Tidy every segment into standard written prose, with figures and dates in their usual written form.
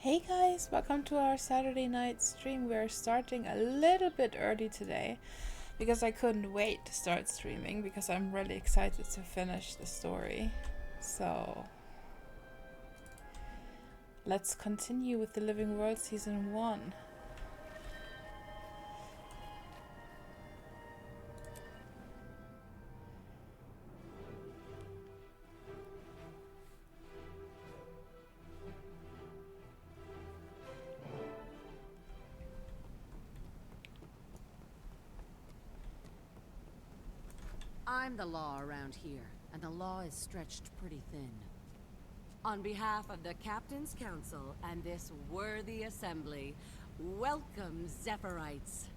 Hey guys, welcome to our Saturday night stream. We're starting a little bit early today because I couldn't wait to start streaming because I'm really excited to finish the story. So let's continue with the Living World Season 1. I'm the law around here, and the law is stretched pretty thin. On behalf of the Captain's Council and this worthy assembly, welcome, Zephyrites.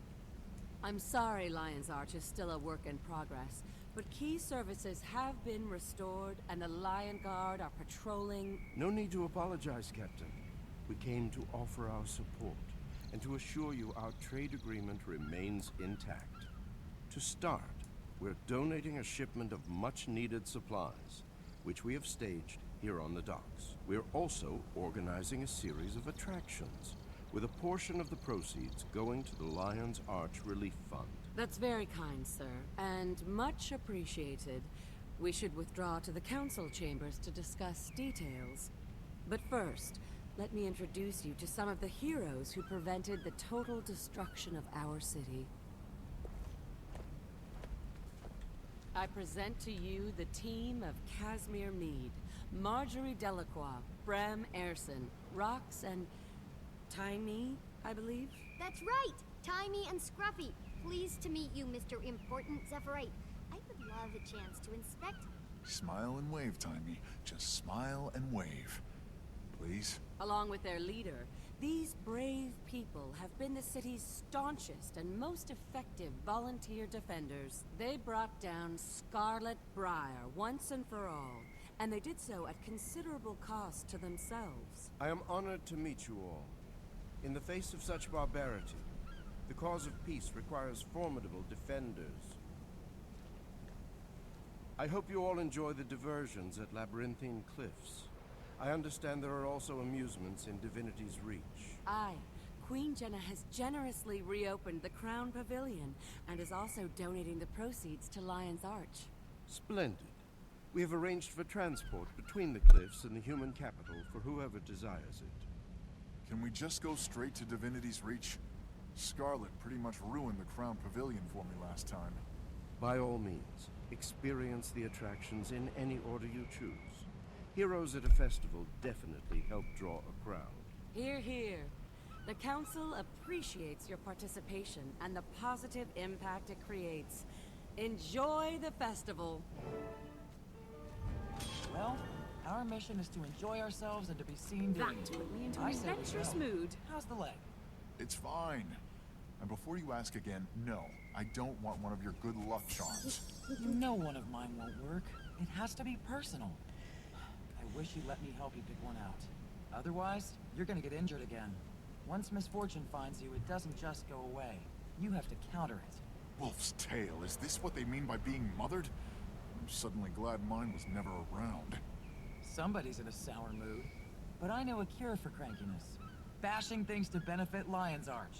I'm sorry Lion's Arch is still a work in progress, but key services have been restored, and the Lion Guard are patrolling... No need to apologize, Captain. We came to offer our support, and to assure you our trade agreement remains intact. To start, we're donating a shipment of much-needed supplies, which we have staged here on the docks. We're also organizing a series of attractions, with a portion of the proceeds going to the Lion's Arch Relief Fund. That's very kind, sir, and much appreciated. We should withdraw to the council chambers to discuss details. But first, let me introduce you to some of the heroes who prevented the total destruction of our city. I present to you the team of Casimir Mead, Marjorie Delacroix, Bram Erson, Rox, and Taimi, I believe? That's right! Taimi and Scruffy. Pleased to meet you, Mr. Important Zephyrite. I would love a chance to inspect... Smile and wave, Taimi. Just smile and wave. Please? Along with their leader, these brave people have been the city's staunchest and most effective volunteer defenders. They brought down Scarlet Briar once and for all, and they did so at considerable cost to themselves. I am honored to meet you all. In the face of such barbarity, the cause of peace requires formidable defenders. I hope you all enjoy the diversions at Labyrinthine Cliffs. I understand there are also amusements in Divinity's Reach. Aye. Queen Jenna has generously reopened the Crown Pavilion, and is also donating the proceeds to Lion's Arch. Splendid. We have arranged for transport between the cliffs and the human capital for whoever desires it. Can we just go straight to Divinity's Reach? Scarlet pretty much ruined the Crown Pavilion for me last time. By all means, experience the attractions in any order you choose. Heroes at a festival definitely help draw a crowd. Hear, hear. The Council appreciates your participation and the positive impact it creates. Enjoy the festival. Well, our mission is to enjoy ourselves and to be seen doing That it. put me into I an say we adventurous go. mood. How's the leg? It's fine. And before you ask again, no, I don't want one of your good luck charms. You know one of mine won't work. It has to be personal. I wish you'd let me help you pick one out. Otherwise, you're gonna get injured again. Once misfortune finds you, it doesn't just go away. You have to counter it. Wolf's Tail, is this what they mean by being mothered? I'm suddenly glad mine was never around. Somebody's in a sour mood. But I know a cure for crankiness. Bashing things to benefit Lion's Arch.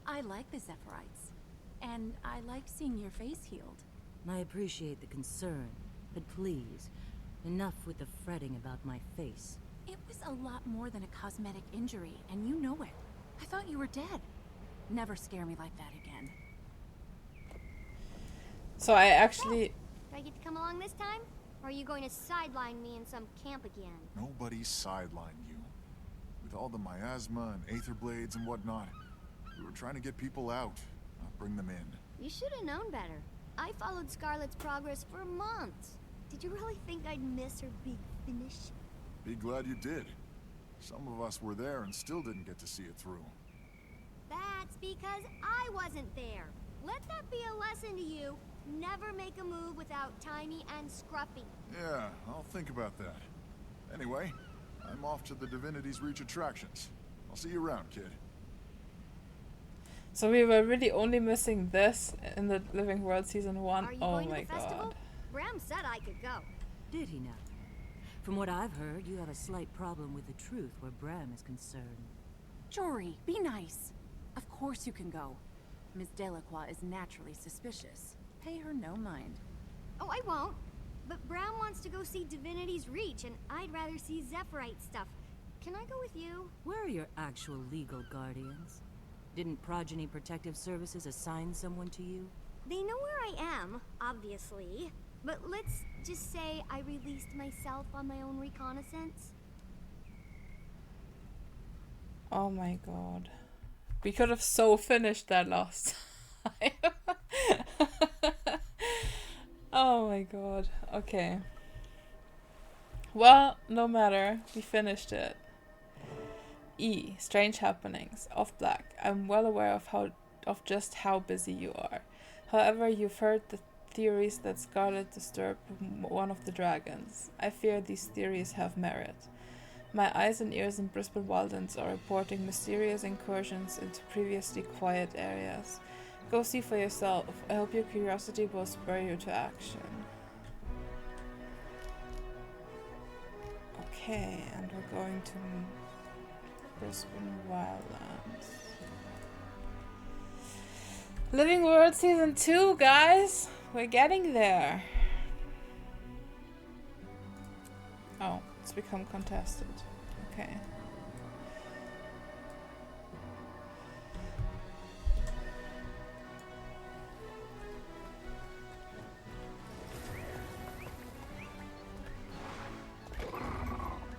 I like the Zephyrites. And I like seeing your face healed. I appreciate the concern, but please, enough with the fretting about my face. It was a lot more than a cosmetic injury, and you know it. I thought you were dead. Never scare me like that again. So I actually... Do I get to come along this time? Or are you going to sideline me in some camp again? Nobody sidelined you. With all the miasma and aether blades and whatnot, we were trying to get people out, not bring them in. You should have known better. I followed Scarlet's progress for months. Did you really think I'd miss her big finish? Be glad you did. Some of us were there and still didn't get to see it through. That's because I wasn't there. Let that be a lesson to you. Never make a move without Taimi and Scruffy. Yeah, I'll think about that. Anyway, I'm off to the Divinity's Reach attractions. I'll see you around, kid. So we were really only missing this in the Living World Season 1. Are you Oh going my to the festival? god. Bram said I could go. Did he now? From what I've heard, you have a slight problem with the truth where Bram is concerned. Jory, be nice. Of course you can go. Miss Delacroix is naturally suspicious. Pay her no mind. Oh, I won't. But Brown wants to go see Divinity's Reach, and I'd rather see Zephyrite stuff. Can I go with you? Where are your actual legal guardians? Didn't Progeny Protective Services assign someone to you? They know where I am, obviously. But let's just say I released myself on my own reconnaissance. Oh my god. We could have so finished that last time. Oh my god. Okay. Well, no matter. We finished it. E. Strange happenings. Off Black. I'm well aware of just how busy you are. However, you've heard the theories that Scarlet disturbed one of the dragons. I fear these theories have merit. My eyes and ears in Brisbane Wildlands are reporting mysterious incursions into previously quiet areas. Go see for yourself. I hope your curiosity will spur you to action. Okay, and we're going to Brisbane Wildlands. Living World Season 2, guys! We're getting there. Oh, it's become contested. Okay.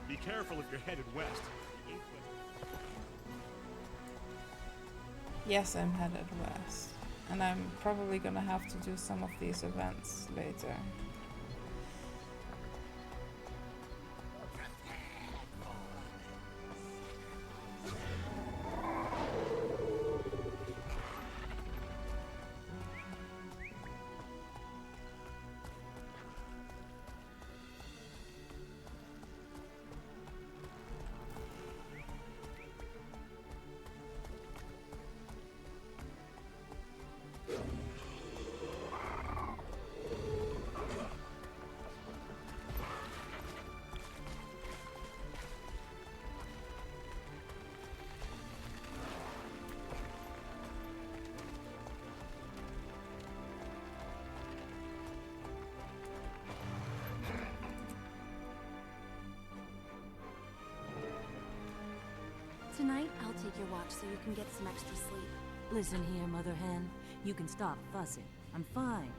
Be careful if you're headed west. Yes, I'm headed west. And I'm probably gonna have to do some of these events later. Tonight, I'll take your watch so you can get some extra sleep. Listen here, Mother Hen. You can stop fussing. I'm fine.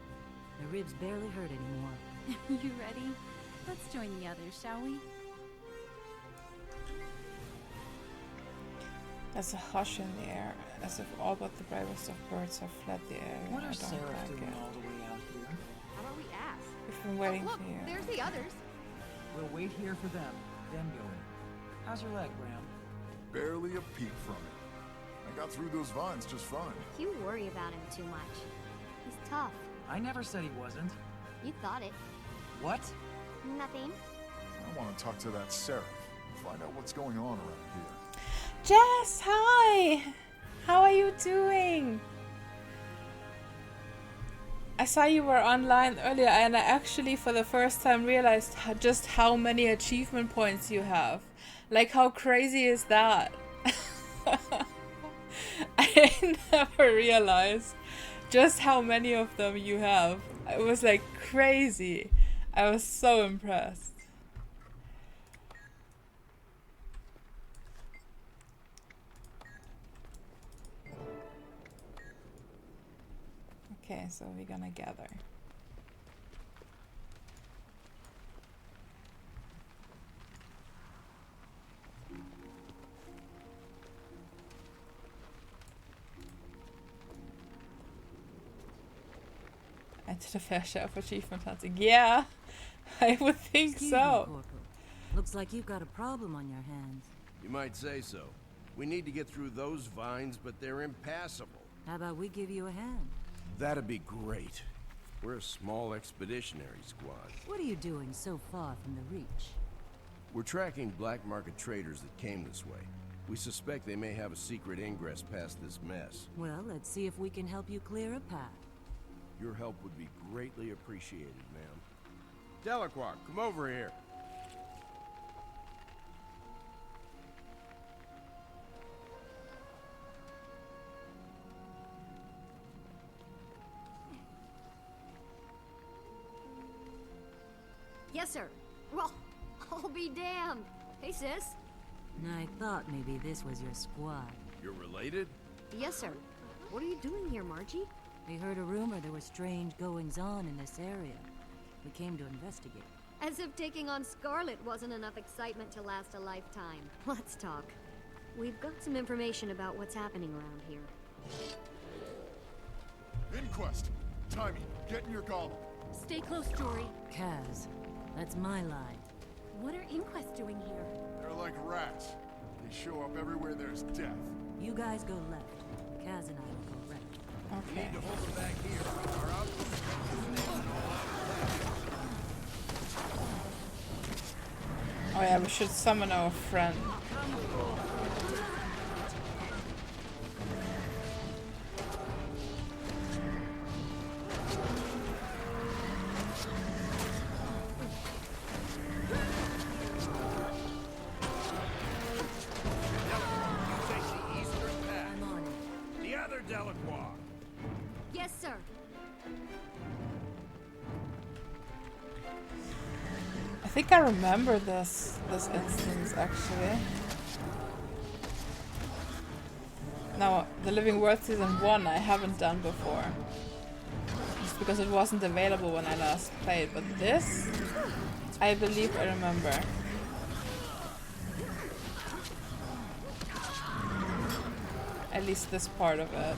My ribs barely hurt anymore. You ready? Let's join the others, shall we? There's a hush in the air, as if all but the bravest of birds have fled the area. What I are don't Seraph like doing it. all the way out here? How about we ask? We've been waiting Look, for you. there's the others. We'll wait here for them, then go in. How's your leg, Graham? Barely a peep from it. I got through those vines just fine. You worry about him too much. He's tough. I never said he wasn't. You thought it. What? Nothing. I want to talk to that Seraph and find out what's going on around here. Jess, hi! How are you doing? I saw you were online earlier and I actually for the first time realized just how many achievement points you have. Like, how crazy is that? I never realized just how many of them you have. It was like crazy. I was so impressed. Okay, so we're gonna gather. I did a fair share of achievement hunting. Yeah, I would think Excuse so. me, Corporal. Looks like you've got a problem on your hands. You might say so. We need to get through those vines, but they're impassable. How about we give you a hand? That'd be great. We're a small expeditionary squad. What are you doing so far from the Reach? We're tracking black market traders that came this way. We suspect they may have a secret ingress past this mess. Well, let's see if we can help you clear a path. Your help would be greatly appreciated, ma'am. Delacroix, come over here. Yes, sir. Well, I'll be damned. Hey, sis. I thought maybe this was your squad. You're related? Yes, sir. What are you doing here, Margie? We heard a rumor there were strange goings-on in this area. We came to investigate. As if taking on Scarlet wasn't enough excitement to last a lifetime. Let's talk. We've got some information about what's happening around here. Inquest! Timey, get in your golem. Stay close, Jory. Kaz, that's my line. What are Inquest doing here? They're like rats. They show up everywhere there's death. You guys go left. Kaz and I will go right. Okay. Hold them back here. Our outpost Oh yeah, we should summon our friend. Delacroix. Yes, sir. I think I remember this instance actually. Now, the Living World Season 1 I haven't done before. Just because it wasn't available when I last played, but this, I believe I remember. At least this part of it.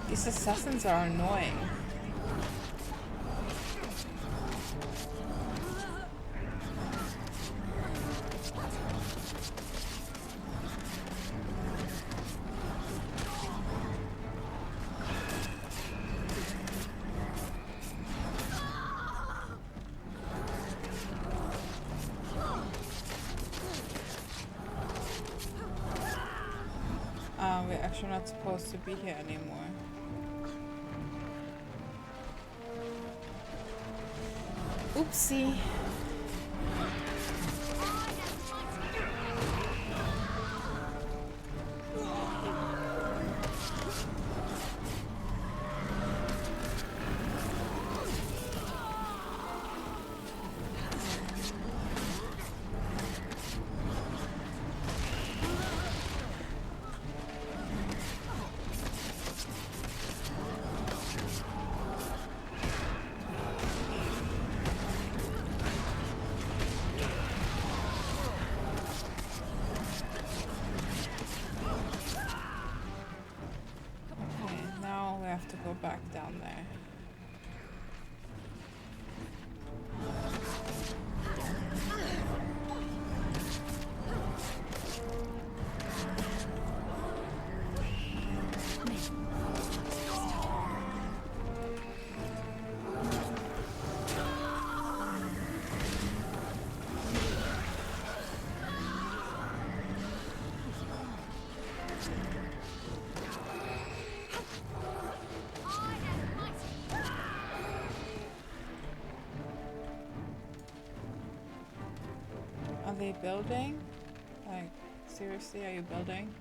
These assassins are annoying. We're actually not supposed to be here anymore. Oopsie. To go back down there. Are they building? Like, seriously, are you building?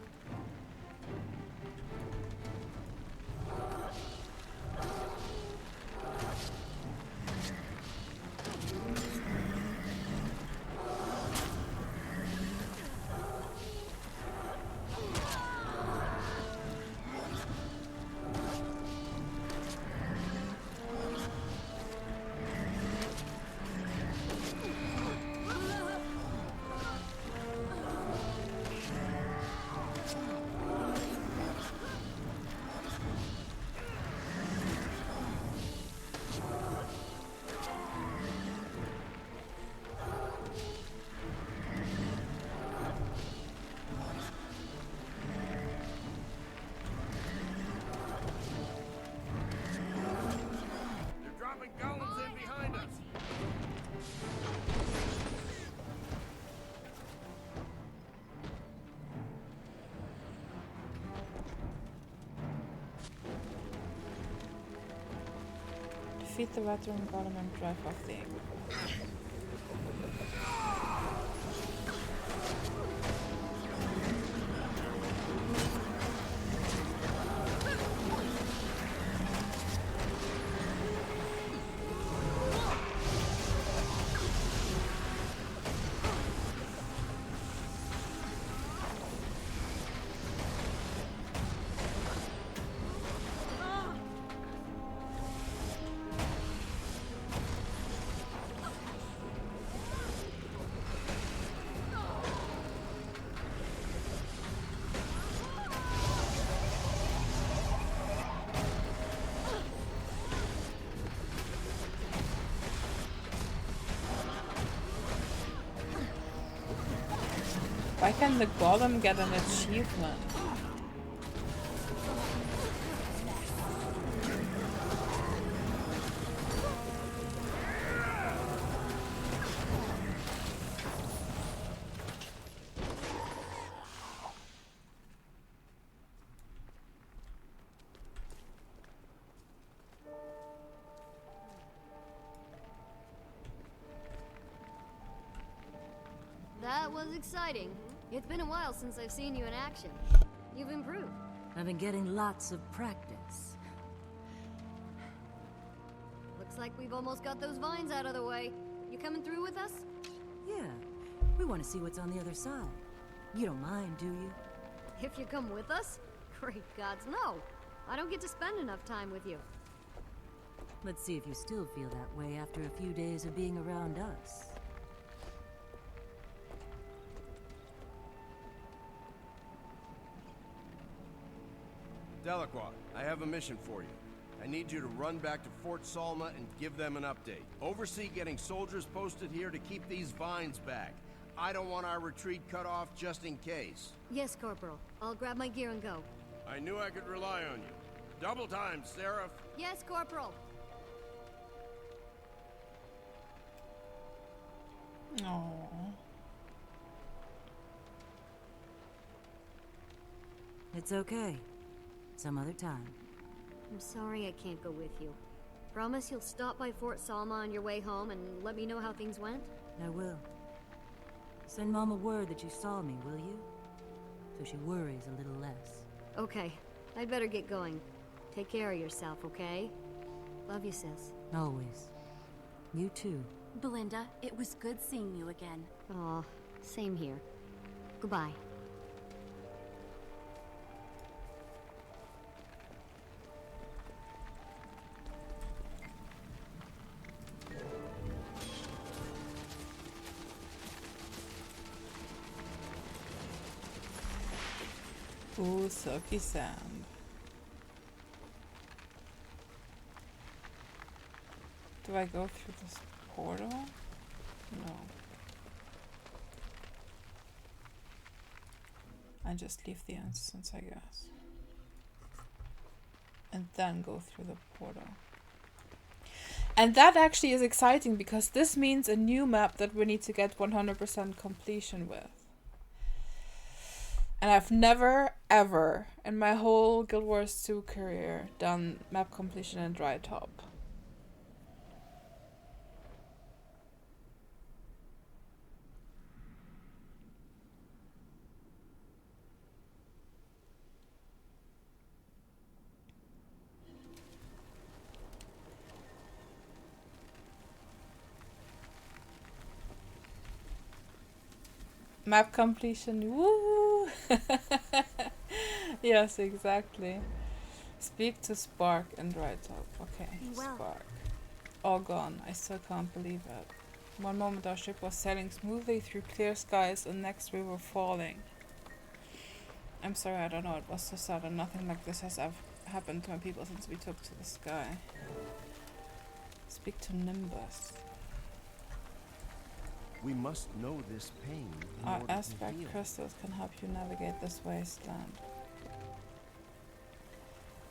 Defeat the veteran golem and drive off the egg. Why can the golem get an achievement? That was exciting. It's been a while since I've seen you in action. You've improved. I've been getting lots of practice. Looks like we've almost got those vines out of the way. You coming through with us? Yeah, we want to see what's on the other side. You don't mind, do you? If you come with us? Great gods, no. I don't get to spend enough time with you. Let's see if you still feel that way after a few days of being around us. Delacroix, I have a mission for you. I need you to run back to Fort Salma and give them an update. Oversee getting soldiers posted here to keep these vines back. I don't want our retreat cut off just in case. Yes, Corporal. I'll grab my gear and go. I knew I could rely on you. Double time, Seraph. Yes, Corporal. Oh. It's okay. Some other time. I'm sorry I can't go with you. Promise you'll stop by Fort Salma on your way home and let me know how things went? I will. Send Mama word that you saw me, will you? So she worries a little less. Okay. I'd better get going. Take care of yourself, okay? Love you, sis. Always. You too. Belinda, it was good seeing you again. Aw, same here. Goodbye. Ooh, silky sand. Do I go through this portal? No. I just leave the instance, I guess. And then go through the portal. And that actually is exciting because this means a new map that we need to get 100% completion with. And I've never, ever, in my whole Guild Wars 2 career, done map completion in Dry Top. Map completion, woo! Yes, exactly. Speak to Spark and Dry Top. Okay, Well. Spark. All gone. I still can't believe it. One moment our ship was sailing smoothly through clear skies, and next we were falling. I'm sorry, I don't know. It was so sudden. Nothing like this has ever happened to my people since we took to the sky. Speak to Nimbus. We must know this pain in Our order to aspect heal. crystals can help you navigate this wasteland.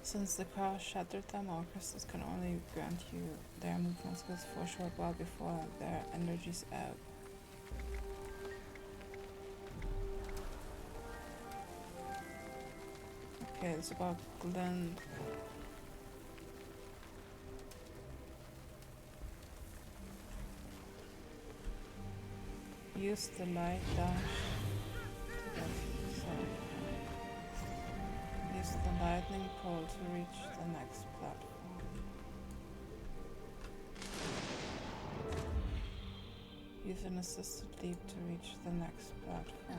Since the crash shattered them, our crystals can only grant you their movement skills for a short while before their energies ebb. Okay, it's about Glenn. use the light dash to get sorry. Use the lightning pole to reach the next platform. Use an assisted leap to reach the next platform.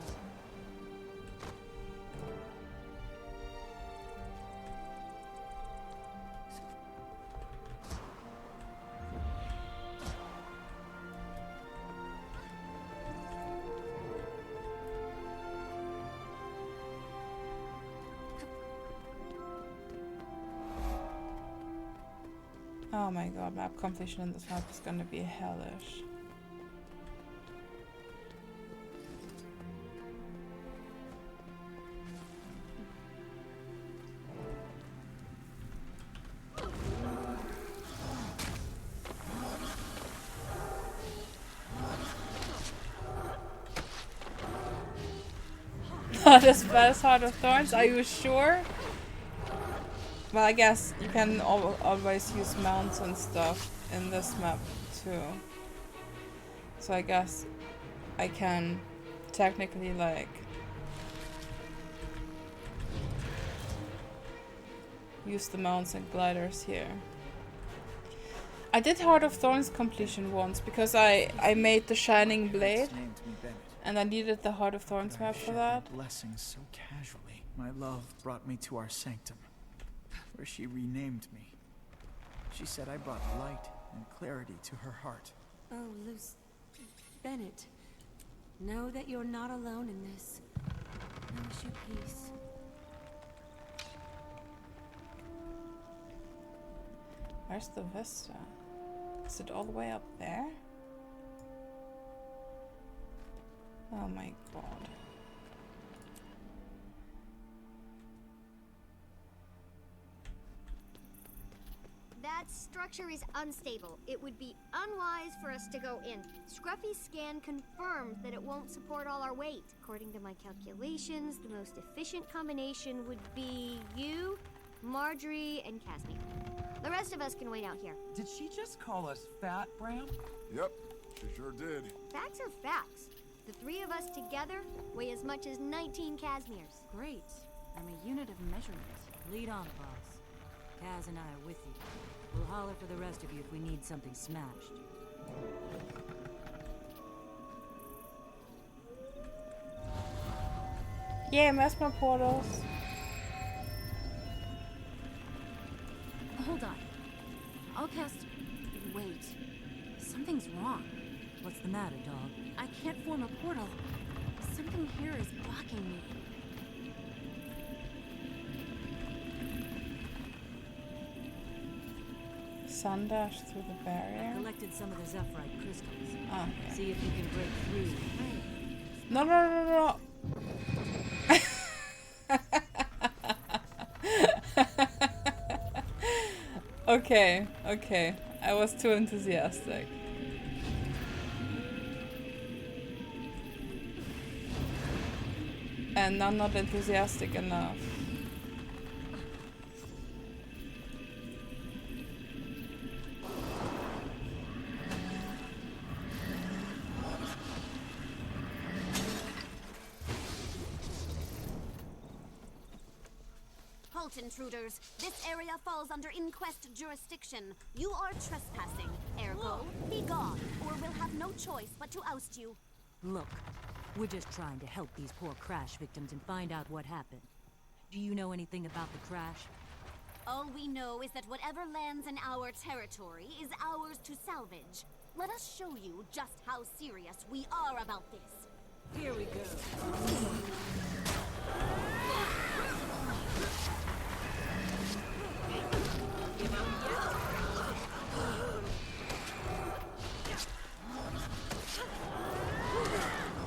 Oh my god, map completion in this map is gonna be hellish. Not as bad as Heart of Thorns, are you sure? Well, I guess you can always use mounts and stuff in this map too. So I guess I can technically like use the mounts and gliders here. I did Heart of Thorns completion once because I made the Shining Blade and I needed the Heart of Thorns map for that. Blessings so casually. My love brought me to our sanctum, where she renamed me. She said I brought light and clarity to her heart. Oh, Luce... Bennett. Know that you're not alone in this. I wish you peace. Where's the vista? Is it all the way up there? Oh my god. That structure is unstable. It would be unwise for us to go in. Scruffy's scan confirmed that it won't support all our weight. According to my calculations, the most efficient combination would be you, Marjorie, and Casimir. The rest of us can wait out here. Did she just call us fat, Bram? Yep, she sure did. Facts are facts. The three of us together weigh as much as 19 Casimirs. Great. I'm a unit of measurement. Lead on, boss. Kaz and I are with you. We'll holler for the rest of you if we need something smashed. Yeah, Mesmer portals. Hold on. I'll cast... Wait. Something's wrong. What's the matter, dog? I can't form a portal. Something here is blocking me. Sun dash through the barrier. Collected some of the Zephyrite crystals. Ah, See if you can break through. no, no, no, no. Okay, okay. I was too enthusiastic. And I'm not enthusiastic enough. Halt, intruders. This area falls under Inquest jurisdiction. You are trespassing. Ergo, be gone, or we'll have no choice but to oust you. Look, we're just trying to help these poor crash victims and find out what happened. Do you know anything about the crash? All we know is that whatever lands in our territory is ours to salvage. Let us show you just how serious we are about this. Here we go.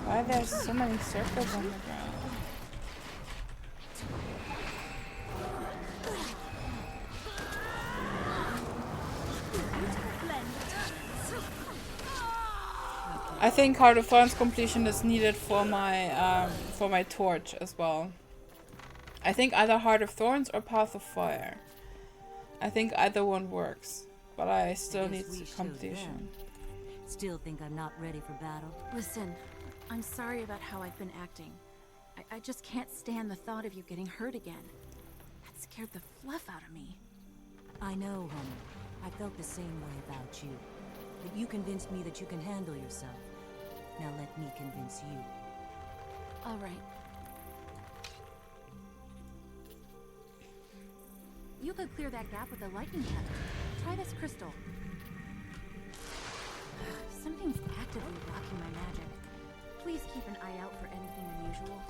Why are there so many circles on the ground? I think Heart of Thorns completion is needed for my torch as well. I think either Heart of Thorns or Path of Fire. I think either one works, but I still need completion. Still think I'm not ready for battle? Listen, I'm sorry about how I've been acting. I just can't stand the thought of you getting hurt again. That scared the fluff out of me. I know, honey. I felt the same way about you. But you convinced me that you can handle yourself. Now let me convince you. All right. You could clear that gap with a lightning pattern. Try this crystal. Something's actively blocking my magic. Please keep an eye out for anything unusual.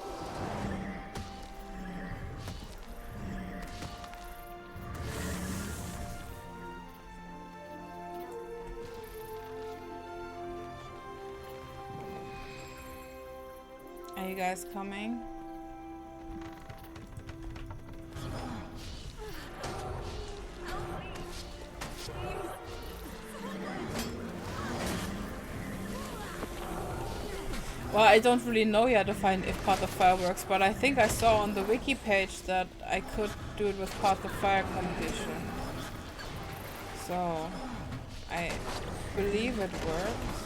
Are you guys coming? Well, I don't really know yet if Path of Fire works, but I think I saw on the wiki page that I could do it with Path of Fire completion. So, I believe it works.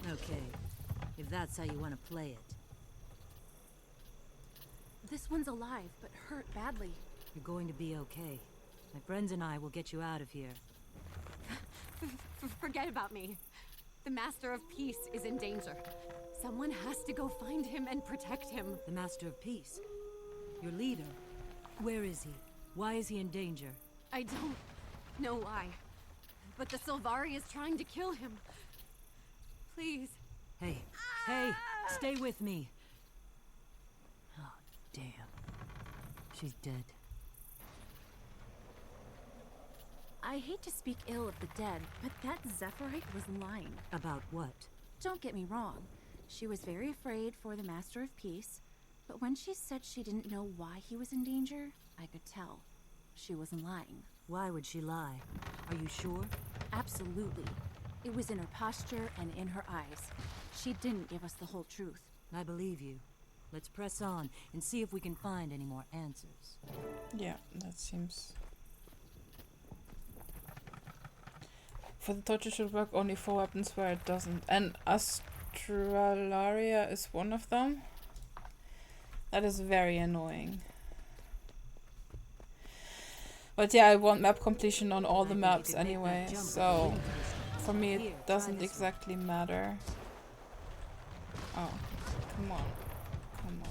Okay, if that's how you want to play it. This one's alive, but hurt badly. You're going to be okay. My friends and I will get you out of here. Forget about me. The Master of Peace is in danger. Someone has to go find him and protect him. The Master of Peace? Your leader? Where is he? Why is he in danger? I don't know why. But the Sylvari is trying to kill him. Please. Hey, hey, stay with me. Oh, damn. She's dead. I hate to speak ill of the dead, but that Zephyrite was lying. About what? Don't get me wrong. She was very afraid for the Master of Peace, but when she said she didn't know why he was in danger, I could tell. She wasn't lying. Why would she lie? Are you sure? Absolutely. It was in her posture and in her eyes. She didn't give us the whole truth. I believe you. Let's press on and see if we can find any more answers. Yeah, that seems... For the torture should work only for weapons where it doesn't. And Astralaria is one of them. That is very annoying. But yeah, I want map completion on all the maps anyway, so for me it doesn't exactly matter. Oh, come on. Come on.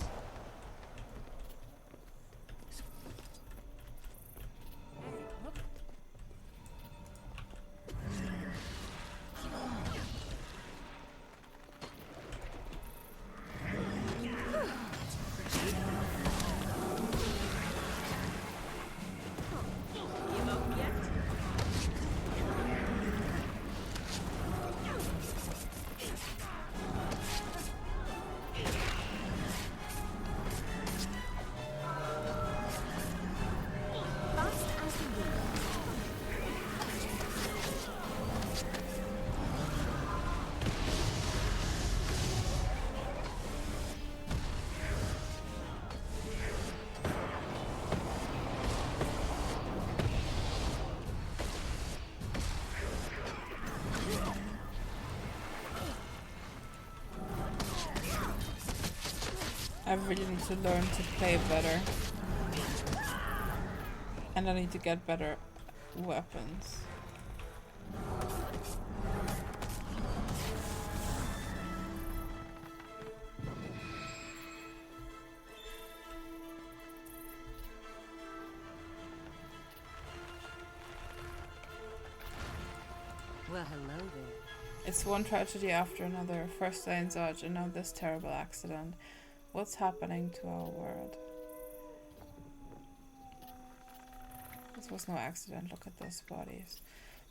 I really need to learn to play better. And I need to get better weapons. Well, hello there. It's one tragedy after another. First Saint Zarge and now this terrible accident. What's happening to our world? This was no accident. Look at those bodies.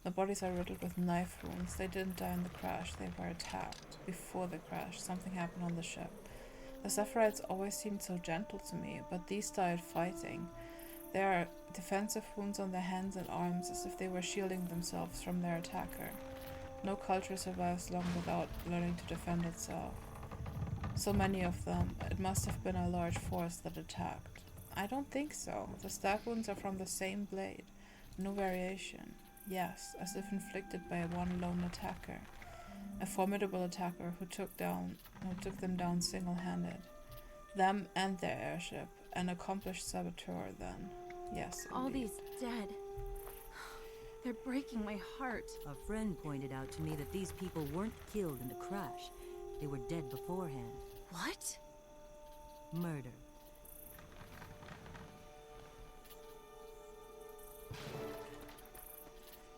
The bodies are riddled with knife wounds. They didn't die in the crash, they were attacked. Before the crash, something happened on the ship. The Zephyrhites always seemed so gentle to me, but these died fighting. There are defensive wounds on their hands and arms, as if they were shielding themselves from their attacker. No culture survives long without learning to defend itself. So many of them, it must have been a large force that attacked. I don't think so. The stab wounds are from the same blade. No variation. Yes, as if inflicted by one lone attacker. A formidable attacker who took them down single-handed. Them and their airship. An accomplished saboteur then. Yes, All indeed. these dead. They're breaking my heart. A friend pointed out to me that these people weren't killed in the crash. They were dead beforehand. What? Murder.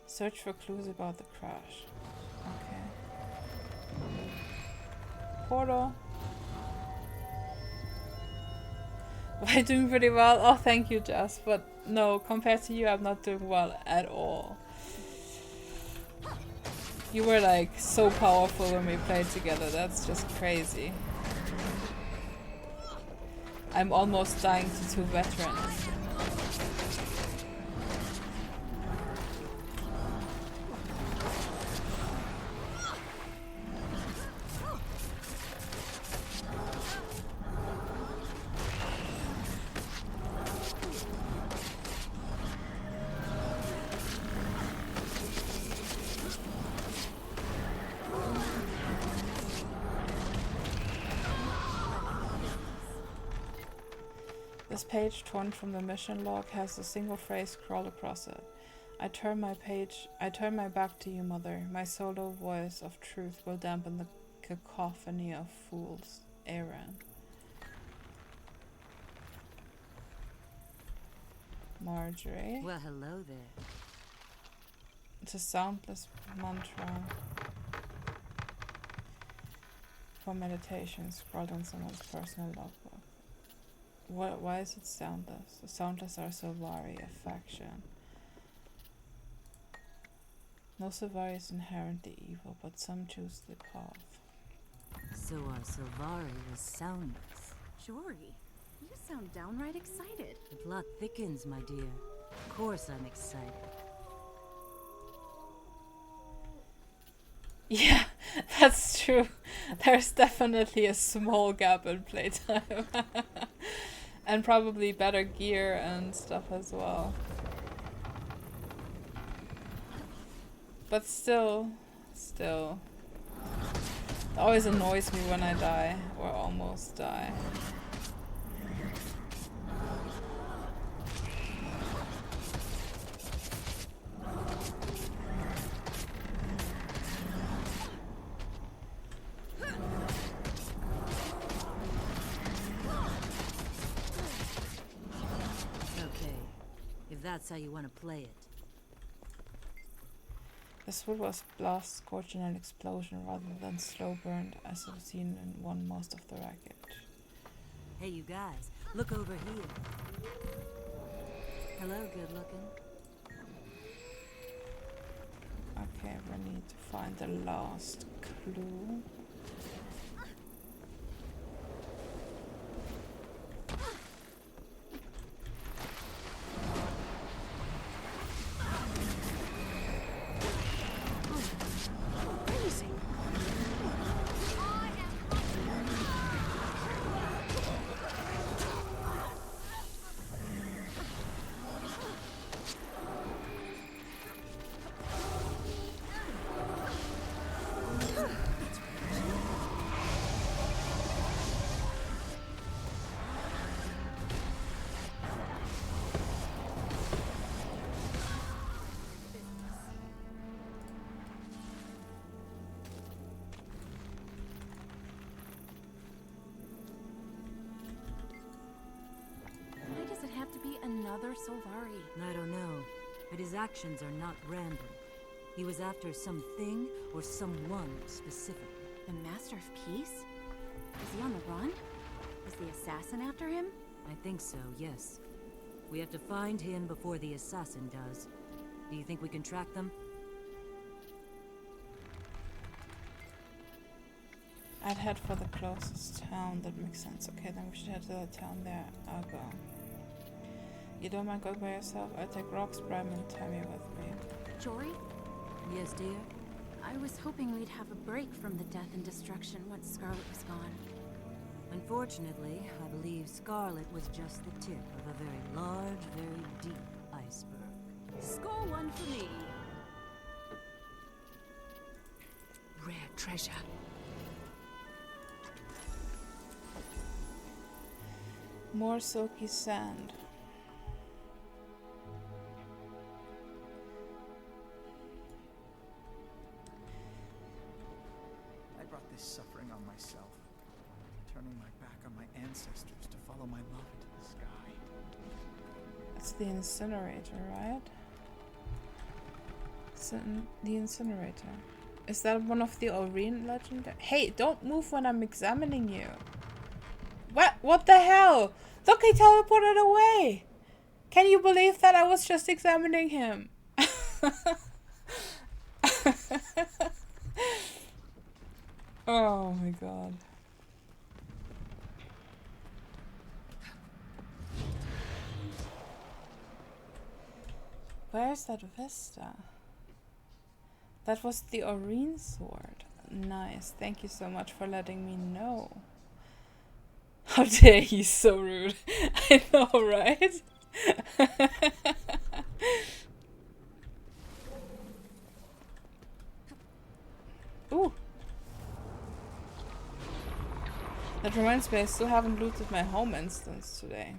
Search for clues about the crash. Okay. Portal. I'm doing pretty well. Oh, thank you, Jess. But no, compared to you, I'm not doing well at all. You were like so powerful when we played together. That's just crazy. I'm almost dying to 2 veterans. This page, torn from the mission log, has a single phrase scrawled across it. I turn my back to you, Mother. My solo voice of truth will dampen the cacophony of fools. Aaron. Marjorie. Well, hello there. It's a soundless mantra for meditation scrawled on someone's personal logbook. Why is it soundless? The soundless are Sylvari, a faction. No Sylvari is inherently evil, but some choose the path. So our Sylvari was soundless. Jory, you sound downright excited. The plot thickens, my dear. Of course I'm excited. Yeah, that's true. There's definitely a small gap in playtime. And probably better gear and stuff as well. But still. It always annoys me when I die, or almost die. That's how you want to play it. This wood was blast, scorching, and explosion rather than slow burned, as I've seen in most of the wreckage. Hey, you guys, look over here. Hello, good looking. Okay, we need to find the last clue. Another Sylvari. I don't know, but his actions are not random. He was after something or someone specific. The Master of Peace? Is he on the run? Is the assassin after him? I think so, yes. We have to find him before the assassin does. Do you think we can track them? I'd head for the closest town. That makes sense. Okay, then we should head to the town there. I'll go. You don't mind going by yourself? I'll take Rox, Bram, and Tammy with me. Jory? Yes, dear? I was hoping we'd have a break from the death and destruction once Scarlet was gone. Unfortunately, I believe Scarlet was just the tip of a very large, very deep iceberg. Score one for me. Rare treasure. More silky sand. I brought this suffering on myself. Turning my back on my ancestors to follow my love into the sky. It's the incinerator, right? The incinerator. Is that one of the Aurene legend? Hey, don't move when I'm examining you. What the hell? Look, he teleported away. Can you believe that? I was just examining him. Oh my god. Where's that vista? That was the Aurene sword. Nice. Thank you so much for letting me know. How dare he's so rude. I know, right? Ooh. That reminds me, I still haven't looted my home instance today.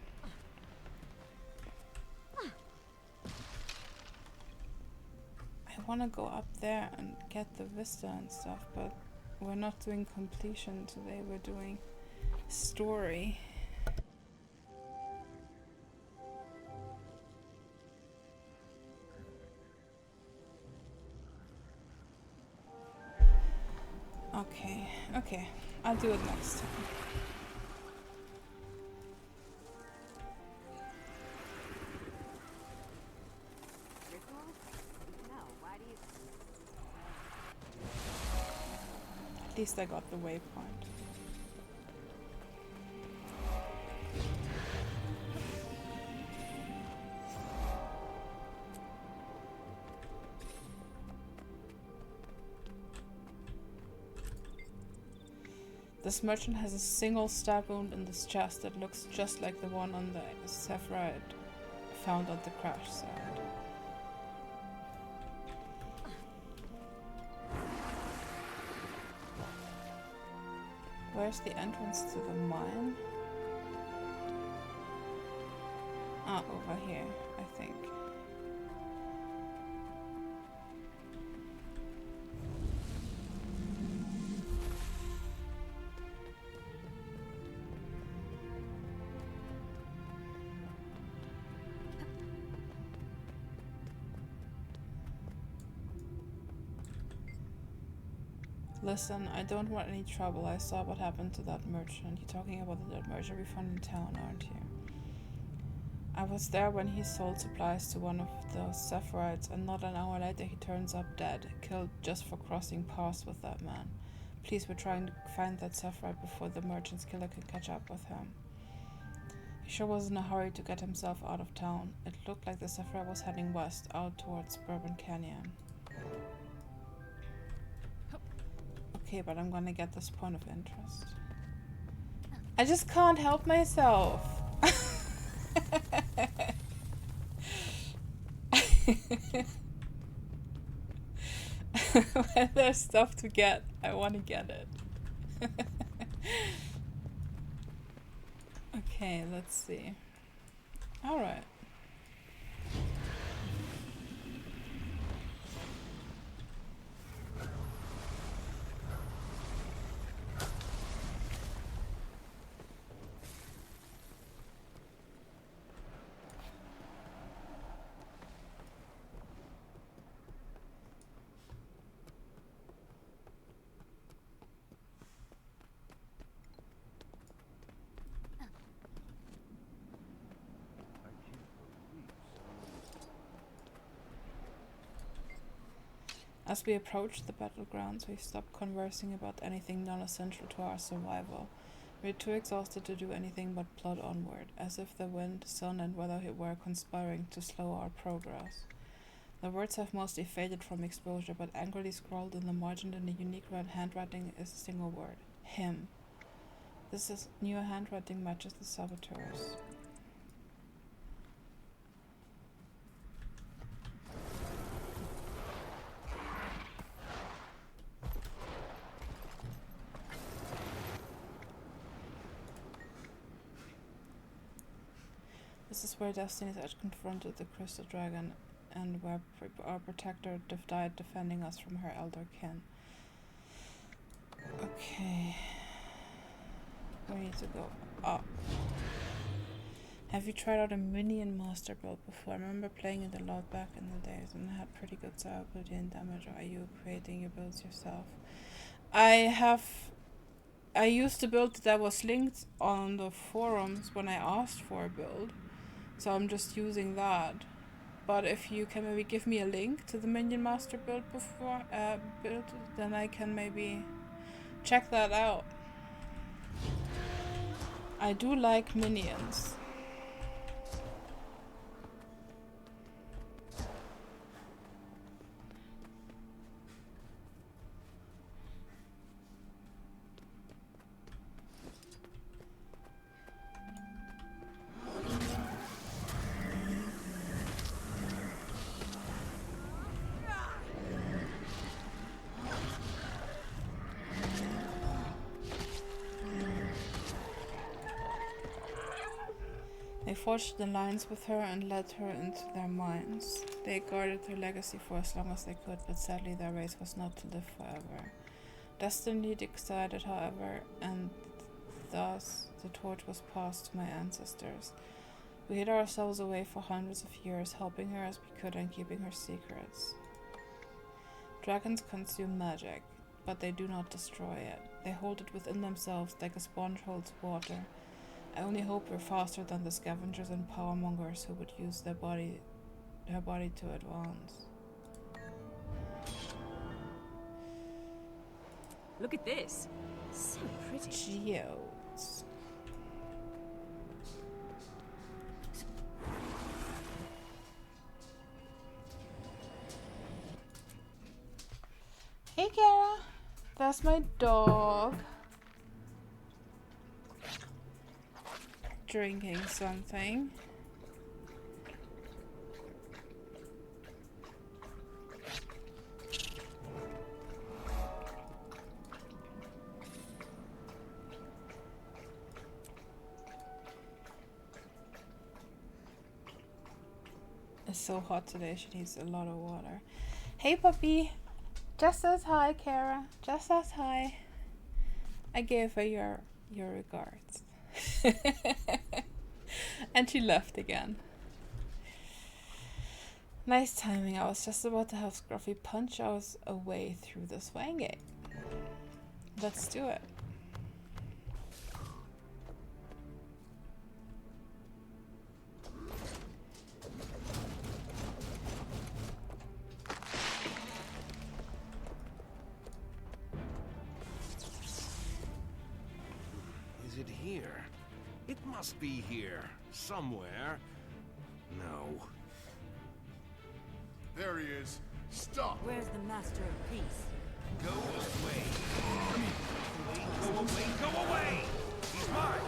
I want to go up there and get the vista and stuff, but we're not doing completion today, we're doing story. Okay, I'll do it next time. At least I got the waypoint. This merchant has a single stab wound in this chest that looks just like the one on the Sephirite found at the crash site. Where's the entrance to the mine? Ah, over here, I think. Listen, I don't want any trouble. I saw what happened to that merchant. You're talking about the dead merchant we found in town, aren't you? I was there when he sold supplies to one of those Sephirites, and not an hour later he turns up dead, killed just for crossing paths with that man. Please, we're trying to find that Sephirite before the merchant's killer can catch up with him. He sure was in a hurry to get himself out of town. It looked like the Sephirite was heading west, out towards Bourbon Canyon. Okay, but I'm gonna get this point of interest. I just can't help myself. When there's stuff to get, I want to get it. Okay, let's see. Alright. As we approach the battlegrounds, we stop conversing about anything non-essential to our survival. We're too exhausted to do anything but plod onward, as if the wind, sun, and weather were conspiring to slow our progress. The words have mostly faded from exposure, but angrily scrawled in the margin in a unique red handwriting is a single word. Him. This is new handwriting matches the saboteurs. This is where Destiny's Edge confronted the Crystal Dragon, and where our protector died defending us from her elder kin. Okay. We need to go up. Have you tried out a minion master build before? I remember playing it a lot back in the days and it had pretty good durability and damage. Or are you creating your builds yourself? I used a build that was linked on the forums when I asked for a build. So I'm just using that. But if you can maybe give me a link to the minion master build before then I can maybe check that out. I do like minions. They forged an alliance with her and led her into their minds. They guarded her legacy for as long as they could, but sadly their race was not to live forever. Destiny decided, however, and thus the torch was passed to my ancestors. We hid ourselves away for hundreds of years, helping her as we could and keeping her secrets. Dragons consume magic, but they do not destroy it. They hold it within themselves like a sponge holds water. I only hope we're faster than the scavengers and powermongers who would use her body to advance. Look at this. So pretty. Geodes. Hey Kara, that's my dog. Drinking something. It's so hot today, she needs a lot of water. Hey puppy! Just says hi, Kara. Just says hi. I gave her your regards. And she left again. Nice timing. I was just about to have Scruffy punch us away through the swing gate. Let's do it. Is it here? It must be here. Somewhere. No. There he is. Stop! Where's the Master of Peace? Go away. Go away. Go away! He's mine!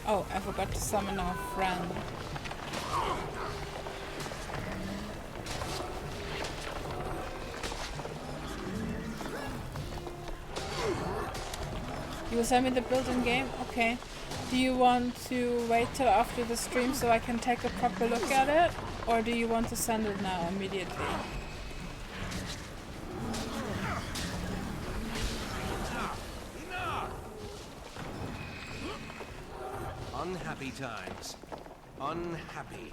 Oh, I forgot to summon our friend. You will send me the built-in game? Okay. Do you want to wait till after the stream so I can take a proper look at it? Or do you want to send it now, immediately? Unhappy times. Unhappy.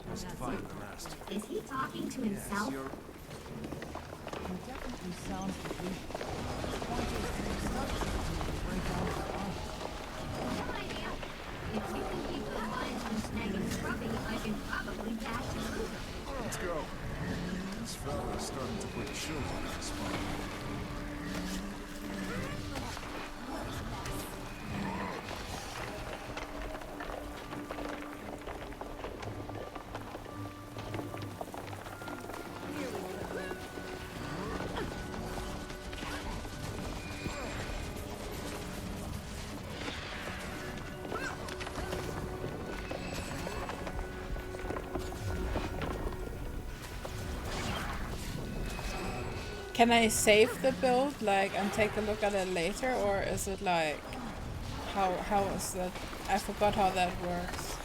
Must find the master. Is he talking to himself? Yes, you're... It definitely sounds complete. Point is to start to break down the line. No idea. If you can keep the lines from snagging Scruffy, I can probably dash through them. Let's go. This fella is starting to put children in his spot. Can I save the build, like, and take a look at it later, or is it like, how is that? I forgot how that works.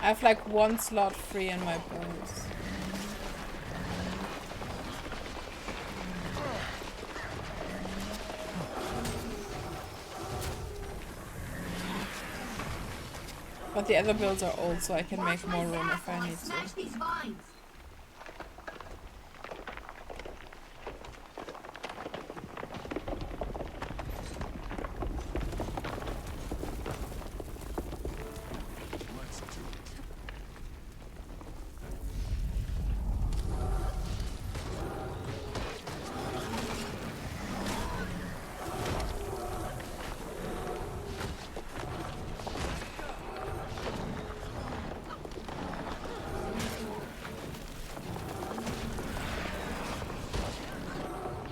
I have like 1 slot free in my builds. But the other builds are old, so I can make more room if I need to. Smash these vines. Let's do it.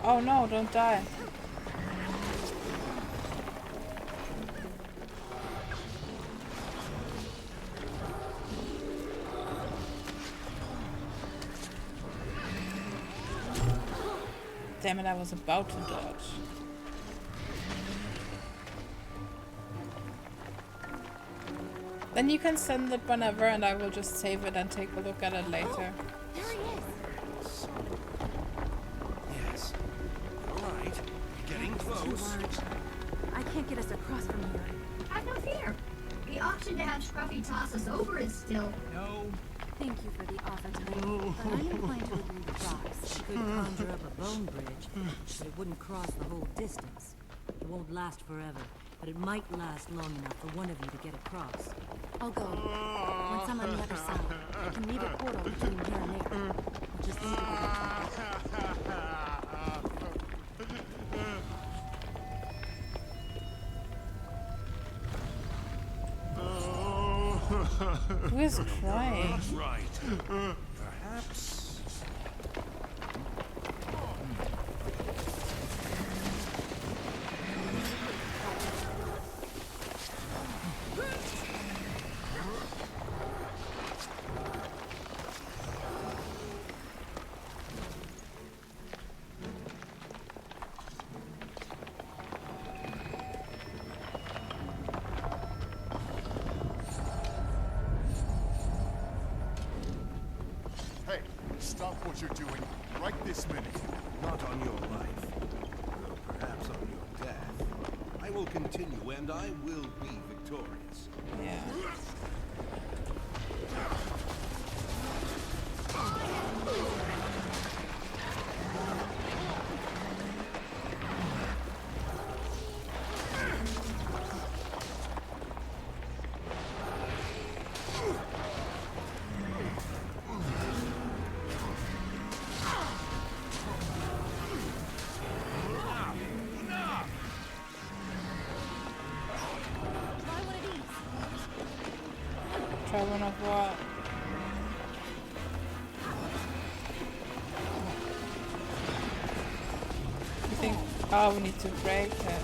Oh no, don't die. Damn it, I was about to dodge. Then you can send it whenever and I will just save it and take a look at it later. There he is. Yes. All right. Getting Too close. large. I can't get us across from here. Have no fear. The option to have Scruffy toss us over is still... No. Thank you for the offer, Tiny, but I'm inclined to agree with Rox. You could conjure up a bone bridge, but it wouldn't cross the whole distance. It won't last forever, but it might last long enough for one of you to get across. I'll go. Once I'm on the other side, I can leave a portal between here and there. I'll just need to get that. Who is crying? Right. Perhaps... Hey, stop what you're doing right this minute. Not on your life. Though perhaps on your death. I will continue and I will be victorious. Yeah. Try one of what? You think? Oh, we need to break it.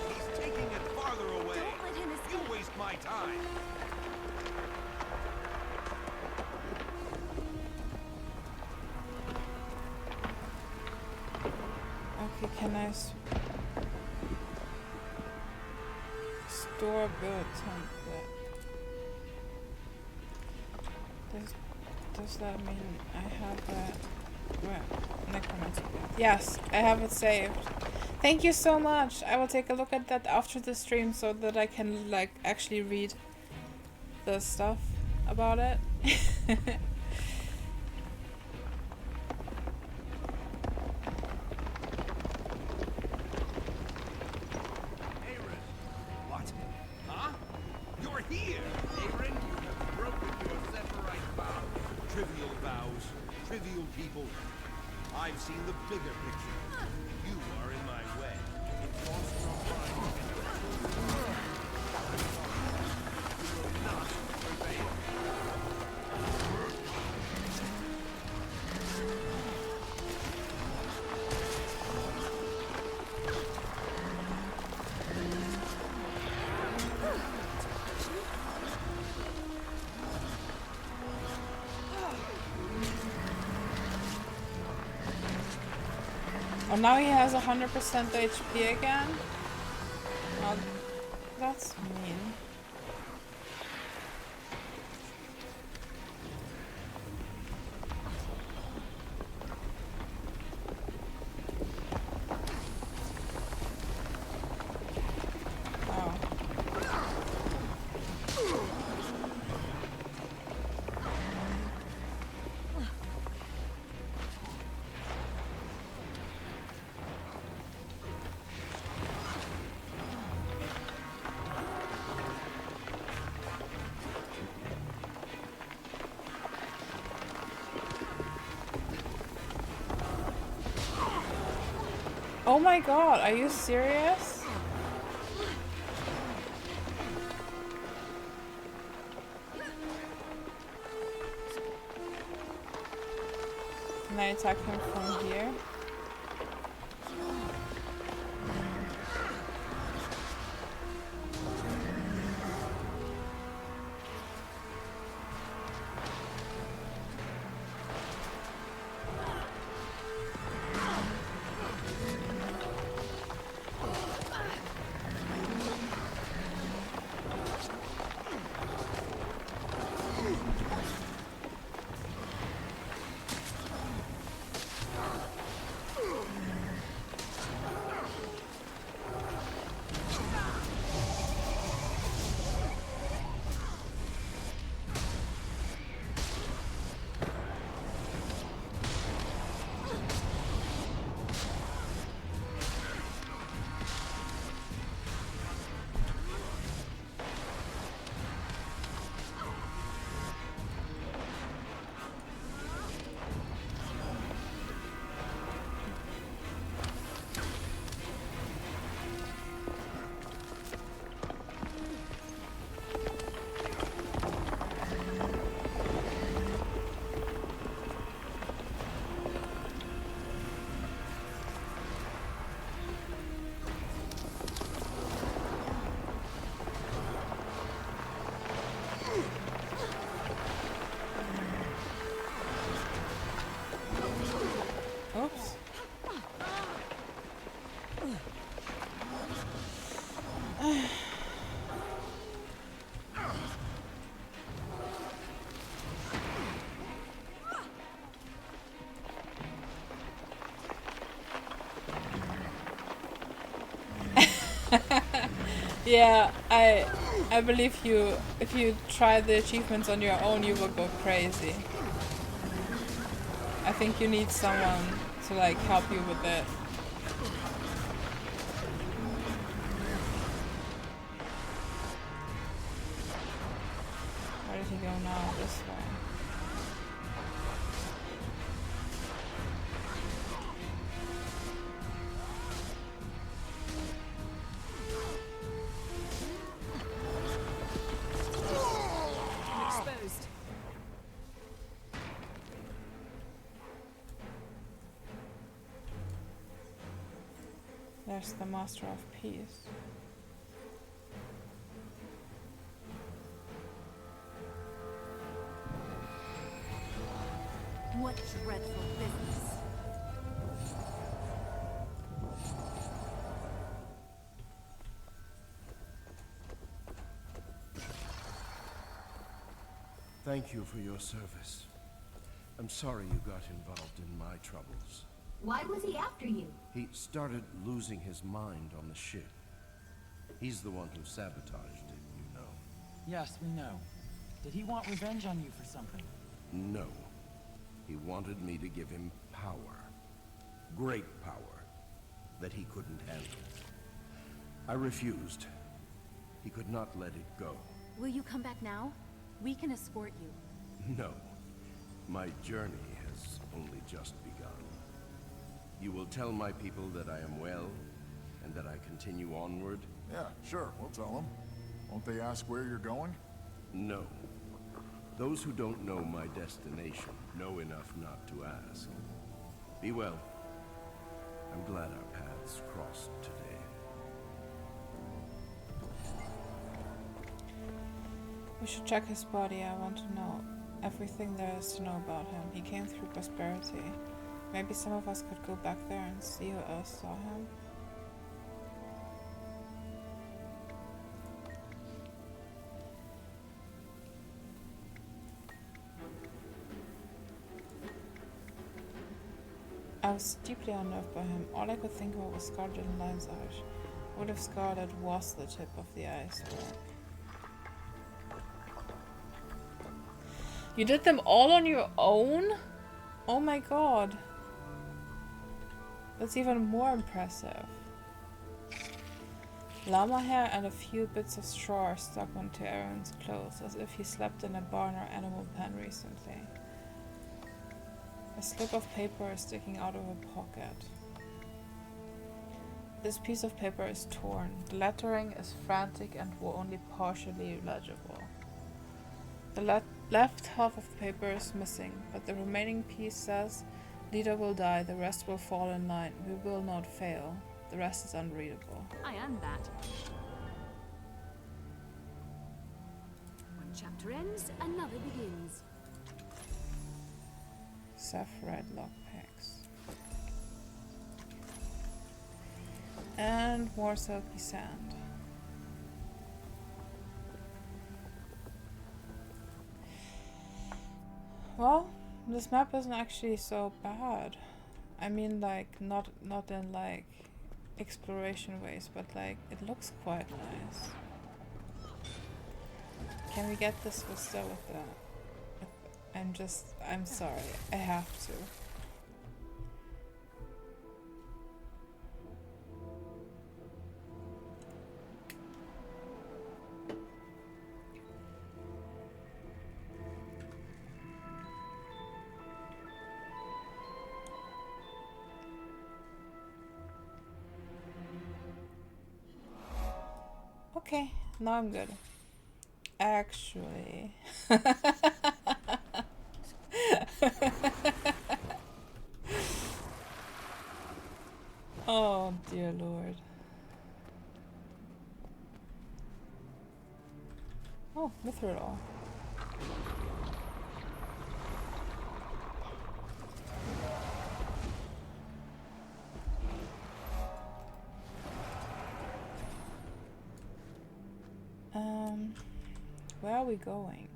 He's taking it farther away. Don't let him escape. You waste my time. Okay, can I? door build template. Does that mean I have that? Where? Necromancer. Yes, I have it saved. Thank you so much. I will take a look at that after the stream so that I can like actually read the stuff about it. What? Huh? You're here! Aaron, you have broken your Sephirite vows. Trivial vows. Trivial people. I've seen the bigger picture. You are in my way. It costs your mind to get you will not prevail. Oh, now he has 100% HP again? Oh, that's mean. Oh my god, are you serious? Can I attack him from here? Oops. Yeah, I believe you. If you try the achievements on your own, you will go crazy. I think you need someone to like help you with it. Where did he go now? This way. Exposed. There's the Master of Peace. What dreadful business. Thank you for your service. I'm sorry you got involved in my troubles. Why was he after you? He started losing his mind on the ship. He's the one who sabotaged it, you know. Yes, we know. Did he want revenge on you for something? No. He wanted me to give him power. Great power. That he couldn't handle. I refused. He could not let it go. Will you come back now? We can escort you. No. My journey has only just begun. You will tell my people that I am well, and that I continue onward? Yeah, sure, we'll tell them. Won't they ask where you're going? No. Those who don't know my destination know enough not to ask. Be well. I'm glad our paths crossed today. We should check his body. I want to know everything there is to know about him. He came through prosperity. Maybe some of us could go back there and see who else saw him. I was deeply unnerved by him. All I could think about was Scarlet and Lion's Eyes. What if Scarlet was the tip of the iceberg? You did them all on your own? Oh my god. That's even more impressive. Llama hair and a few bits of straw are stuck onto Aaron's clothes, as if he slept in a barn or animal pen recently. A slip of paper is sticking out of a pocket. This piece of paper is torn. The lettering is frantic and only partially legible. The left half of the paper is missing, but the remaining piece says, "Leader will die, the rest will fall in line. We will not fail." The rest is unreadable. I am that. One chapter ends, another begins. Red lockpicks. And more silky sand. Well, this map isn't actually so bad. I mean, like, not in like exploration ways, but like it looks quite nice. Can we get this Vista with that? I'm sorry, I have to. Okay, now I'm good. Actually. Oh dear Lord. Oh, Mithril. Where are we going?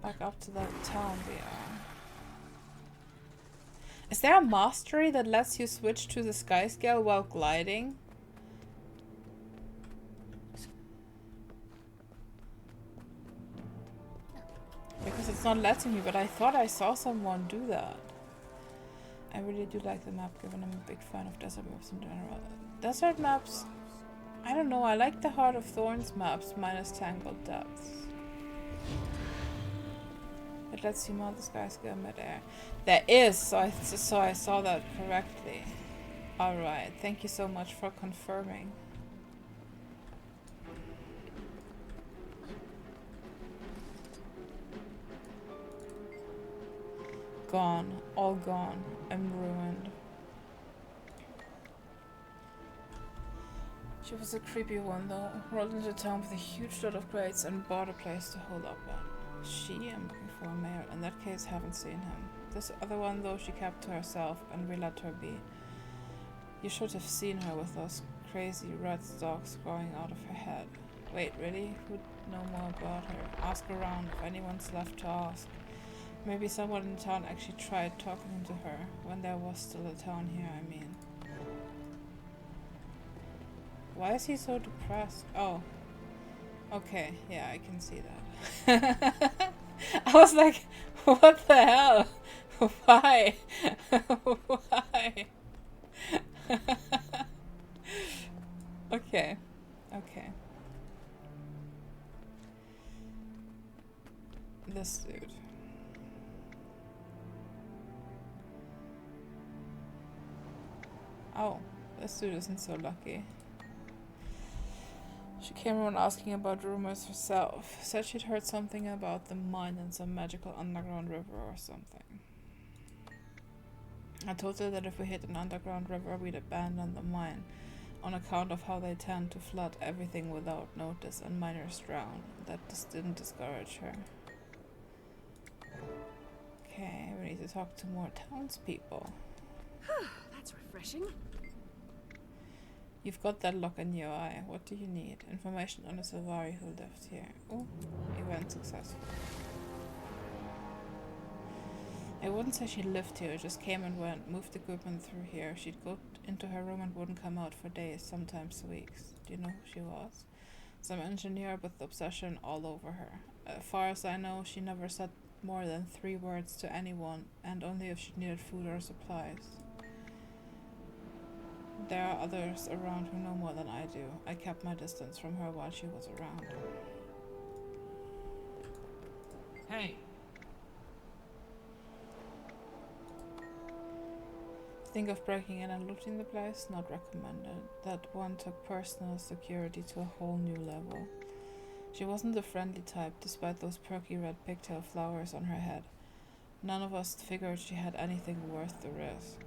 Back up to that town we are. Is there a mastery that lets you switch to the sky scale while gliding? Because it's not letting me, but I thought I saw someone do that. I really do like the map, given I'm a big fan of desert maps in general. Desert maps, I don't know, I like the Heart of Thorns maps minus Tangled Depths. It lets you mount the sky scale mid-air. There is, so I saw that correctly. Alright, thank you so much for confirming. Gone, all gone. I'm ruined. She was a creepy one though. Rolled into town with a huge lot of crates and bought a place to hold up at. She? I'm looking for a mayor. In that case, haven't seen him. This other one though, she kept to herself and we let her be. You should have seen her with those crazy red stalks growing out of her head. Wait, really? Who'd know more about her? Ask around if anyone's left to ask. Maybe someone in town actually tried talking to her when there was still a town here, I mean. Why is he so depressed? Oh. Okay, yeah, I can see that. I was like, what the hell? Why? Why? Okay. Okay. This dude. Oh, this dude isn't so lucky. She came around asking about rumors herself. Said she'd heard something about the mine in some magical underground river or something. I told her that if we hit an underground river, we'd abandon the mine, on account of how they tend to flood everything without notice and miners drown. That just didn't discourage her. Okay, we need to talk to more townspeople. That's refreshing. You've got that look in your eye. What do you need? Information on a Sylvari who lived here. Oh, event successful. I wouldn't say she lived here, just came and went, moved equipment through here. She'd go into her room and wouldn't come out for days, sometimes weeks. Do you know who she was? Some engineer with obsession all over her. As far as I know, she never said more than 3 words to anyone, and only if she needed food or supplies. There are others around who know more than I do. I kept my distance from her while she was around. Hey. Think of breaking in and looting the place? Not recommended. That one took personal security to a whole new level. She wasn't the friendly type, despite those perky red pigtail flowers on her head. None of us figured she had anything worth the risk.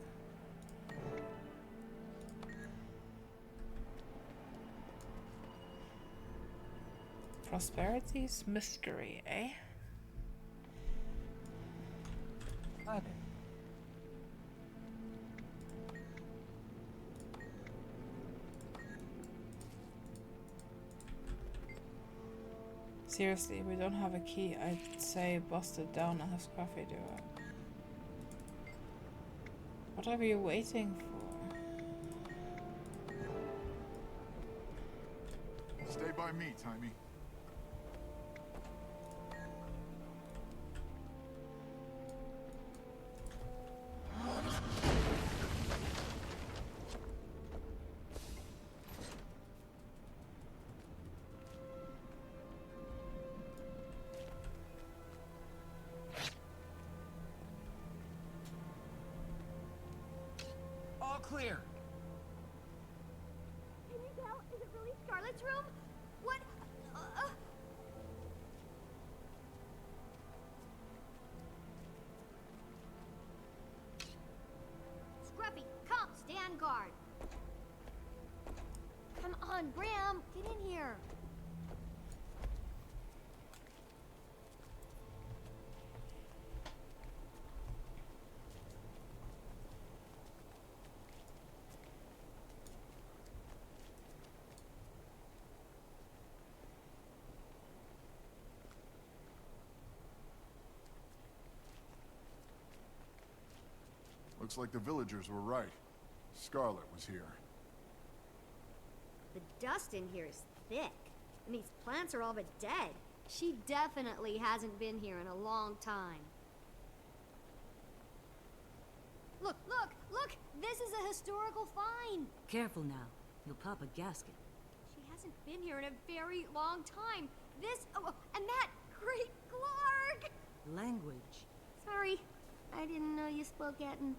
Prosperity's mystery, eh? Hi there. Seriously, we don't have a key. I'd say bust it down and have Scruffy do it. What are you waiting for? Stay by me, Timey. All clear. Can you tell? Is it really Scarlet's room? What? Scruffy, come, stand guard. Come on, Bram, get in here. Looks like the villagers were right. Scarlet was here. The dust in here is thick, and these plants are all but dead. She definitely hasn't been here in a long time. Look, look, look! This is a historical find! Careful now. You'll pop a gasket. She hasn't been here in a very long time. This, oh, and that, Great Clark! Language. Sorry, I didn't know you spoke Eton.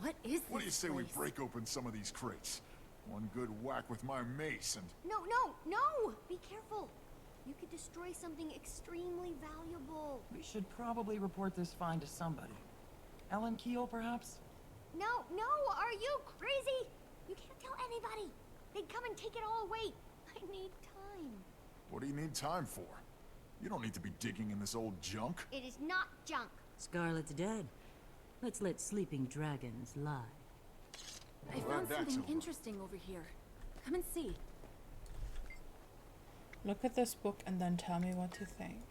What is this What do you say we place? break open some of these crates? One good whack with my mace and... No! Be careful. You could destroy something extremely valuable. We should probably report this find to somebody. Ellen Keel, perhaps? No, are you crazy? You can't tell anybody. They'd come and take it all away. I need time. What do you need time for? You don't need to be digging in this old junk. It is not junk. Scarlet's dead. Let's let sleeping dragons lie. I Well, found that's something over. interesting over here. Come and see. Look at this book and then tell me what you think.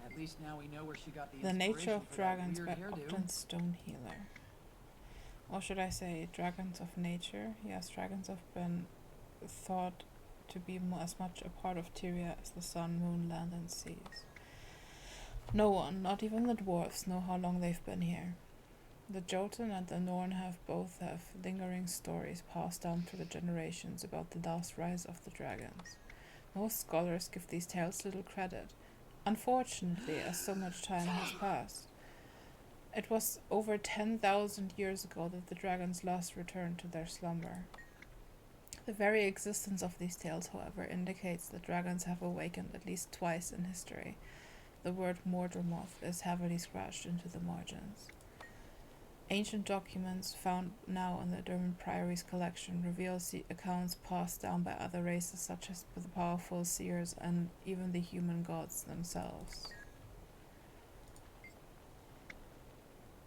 At least now we know where she got the The Nature inspiration of for that Dragons weird by hairdo. Upton Stonehealer. Or should I say Dragons of Nature? Yes, dragons have been thought to be as much a part of Tyria as the sun, moon, land and seas. No one, not even the dwarves, know how long they've been here. The Jotun and the Norn have lingering stories passed down through the generations about the last rise of the dragons. Most scholars give these tales little credit, unfortunately, as so much time has passed. It was over 10,000 years ago that the dragons last returned to their slumber. The very existence of these tales, however, indicates that dragons have awakened at least twice in history. The word Mordermoth is heavily scratched into the margins. Ancient documents found now in the Derwent Priory's collection reveal accounts passed down by other races such as the powerful seers and even the human gods themselves.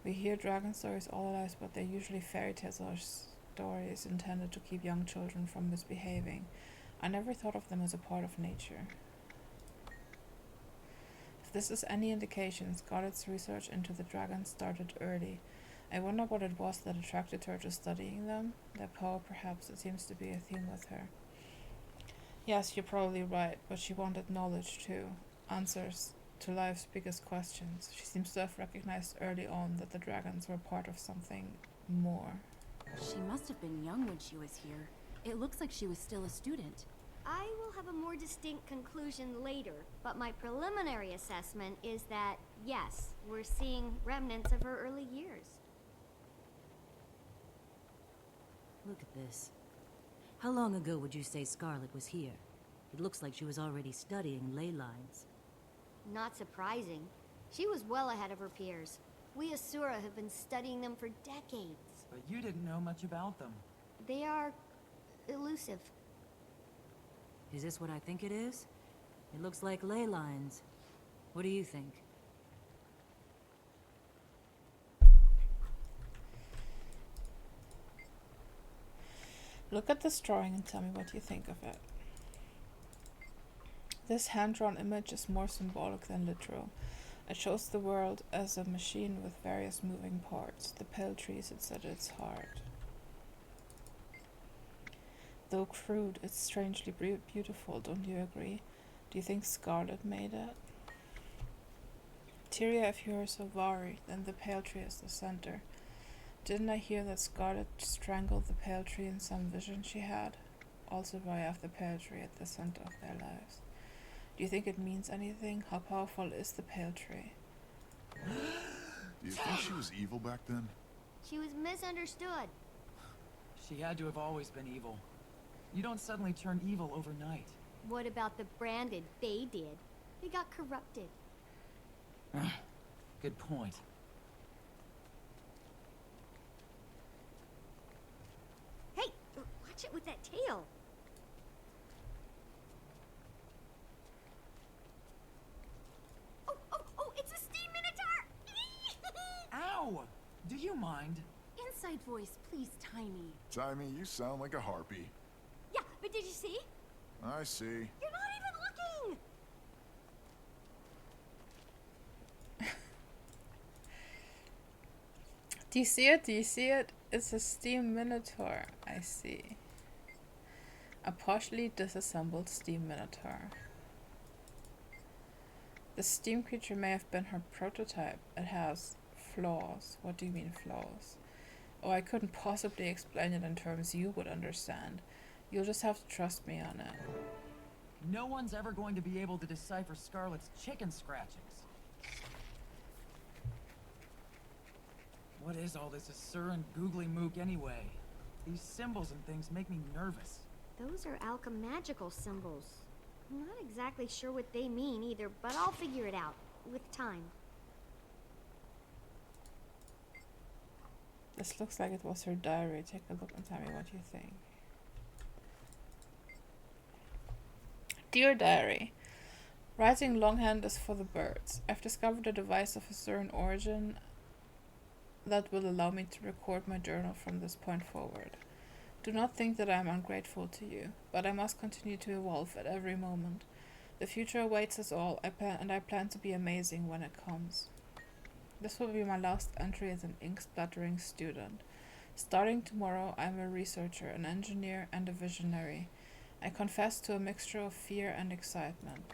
We hear dragon stories all our lives, but they're usually fairy tales or stories intended to keep young children from misbehaving. I never thought of them as a part of nature. If this is any indication, Scarlet's research into the dragons started early. I wonder what it was that attracted her to studying them. Their power, perhaps. It seems to be a theme with her. Yes, you're probably right, but she wanted knowledge too. Answers to life's biggest questions. She seems to have recognized early on that the dragons were part of something more. She must have been young when she was here. It looks like she was still a student. I will have a more distinct conclusion later, but my preliminary assessment is that, yes, we're seeing remnants of her early years. Look at this. How long ago would you say Scarlet was here? It looks like she was already studying ley lines. Not surprising. She was well ahead of her peers. We Asura have been studying them for decades. But you didn't know much about them. They are elusive. Is this what I think it is? It looks like ley lines. What do you think? Look at this drawing and tell me what you think of it. This hand-drawn image is more symbolic than literal. It shows the world as a machine with various moving parts. The pale tree sits at its heart. Though crude, it's strangely beautiful, don't you agree? Do you think Scarlet made it? Tyria, if you are so worried, then the pale tree is the center. Didn't I hear that Scarlet strangled the pale tree in some vision she had? Also why I have the pale tree at the center of their lives. Do you think it means anything? How powerful is the pale tree? Do you think she was evil back then? She was misunderstood. She had to have always been evil. You don't suddenly turn evil overnight. What about the branded? They did. They got corrupted. Good point. Hey, watch it with that tail. Oh, it's a steam minotaur! Ow! Do you mind? Inside voice, please, Tiny. Timmy, you sound like a harpy. Yeah, but did you see? I see. You're not even looking! Do you see it? Do you see it? It's a steam minotaur. I see. A partially disassembled steam minotaur. The steam creature may have been her prototype. It has flaws. What do you mean flaws? Oh, I couldn't possibly explain it in terms you would understand. You'll just have to trust me on it. No one's ever going to be able to decipher Scarlet's chicken scratchings. What is all this Asuran googly mook anyway? These symbols and things make me nervous. Those are alchemagical symbols. I'm not exactly sure what they mean either, but I'll figure it out with time. This looks like it was her diary. Take a look and tell me what you think. Dear Diary, writing longhand is for the birds. I've discovered a device of a certain origin that will allow me to record my journal from this point forward. Do not think that I am ungrateful to you, but I must continue to evolve at every moment. The future awaits us all, and I plan to be amazing when it comes. This will be my last entry as an ink-splattering student. Starting tomorrow, I am a researcher, an engineer, and a visionary. I confess to a mixture of fear and excitement.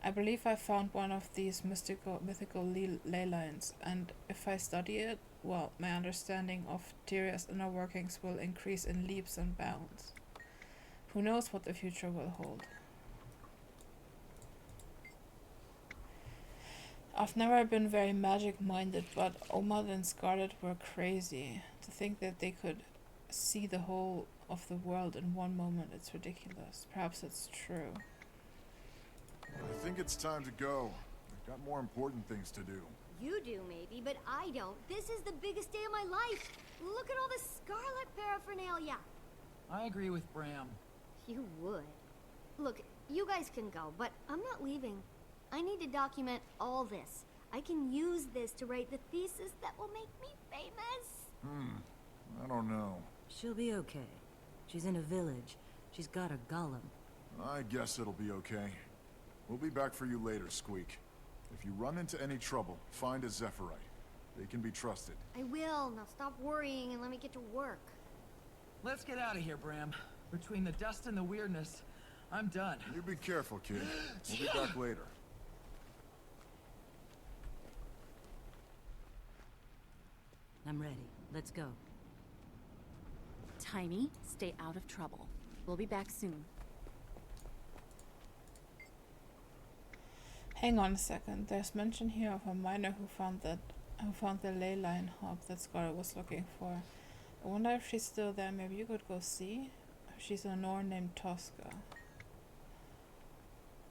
I believe I found one of these mythical ley lines, and if I study it, well, my understanding of Tyrion's inner workings will increase in leaps and bounds. Who knows what the future will hold? I've never been very magic-minded, but Omad and Scarlet were crazy. To think that they could see the whole of the world in one moment, it's ridiculous. Perhaps it's true. I think it's time to go. We've got more important things to do. You do, maybe, but I don't. This is the biggest day of my life. Look at all this Scarlet paraphernalia. I agree with Bram. You would. Look, you guys can go, but I'm not leaving. I need to document all this. I can use this to write the thesis that will make me famous. I don't know. She'll be okay. She's in a village. She's got a golem. I guess it'll be okay. We'll be back for you later, Squeak. If you run into any trouble, find a Zephyrite. They can be trusted. I will. Now stop worrying and let me get to work. Let's get out of here, Bram. Between the dust and the weirdness, I'm done. You be careful, kid. We'll be back later. I'm ready. Let's go. Tiny, stay out of trouble. We'll be back soon. Hang on a second. There's mention here of a miner who found the ley line hub that Scarlet was looking for. I wonder if she's still there. Maybe you could go see. She's a Nor named Tosca.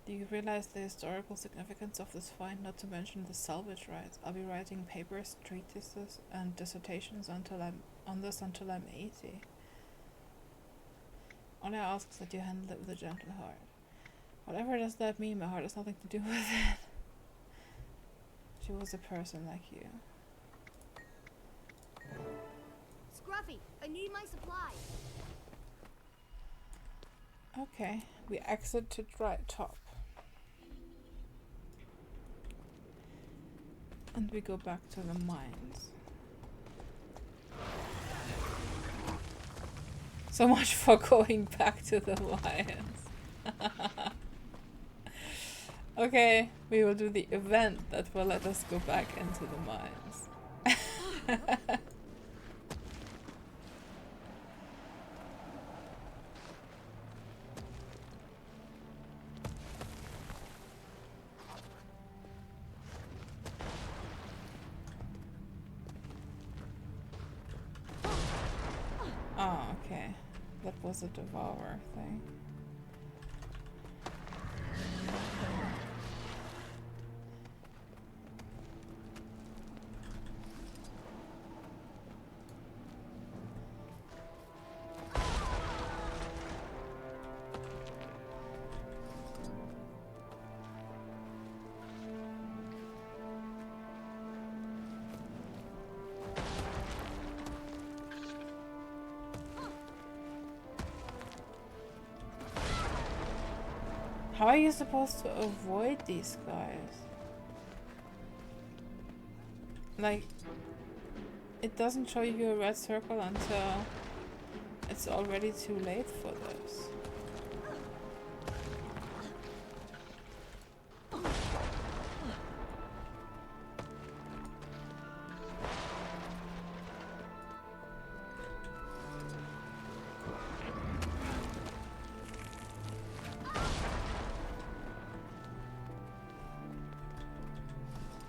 Do you realize the historical significance of this find, not to mention the salvage rights? I'll be writing papers, treatises, and dissertations until I'm 80. All I ask is that you handle it with a gentle heart. Whatever does that mean, my heart has nothing to do with it. She was a person like you. Scruffy, I need my supplies. Okay, we exit to Dry Top. And we go back to the mines. So much for going back to the mines. Okay, we will do the event that will let us go back into the mines. Oh, okay. That was a devourer thing. How are you supposed to avoid these guys? Like, it doesn't show you a red circle until it's already too late for this.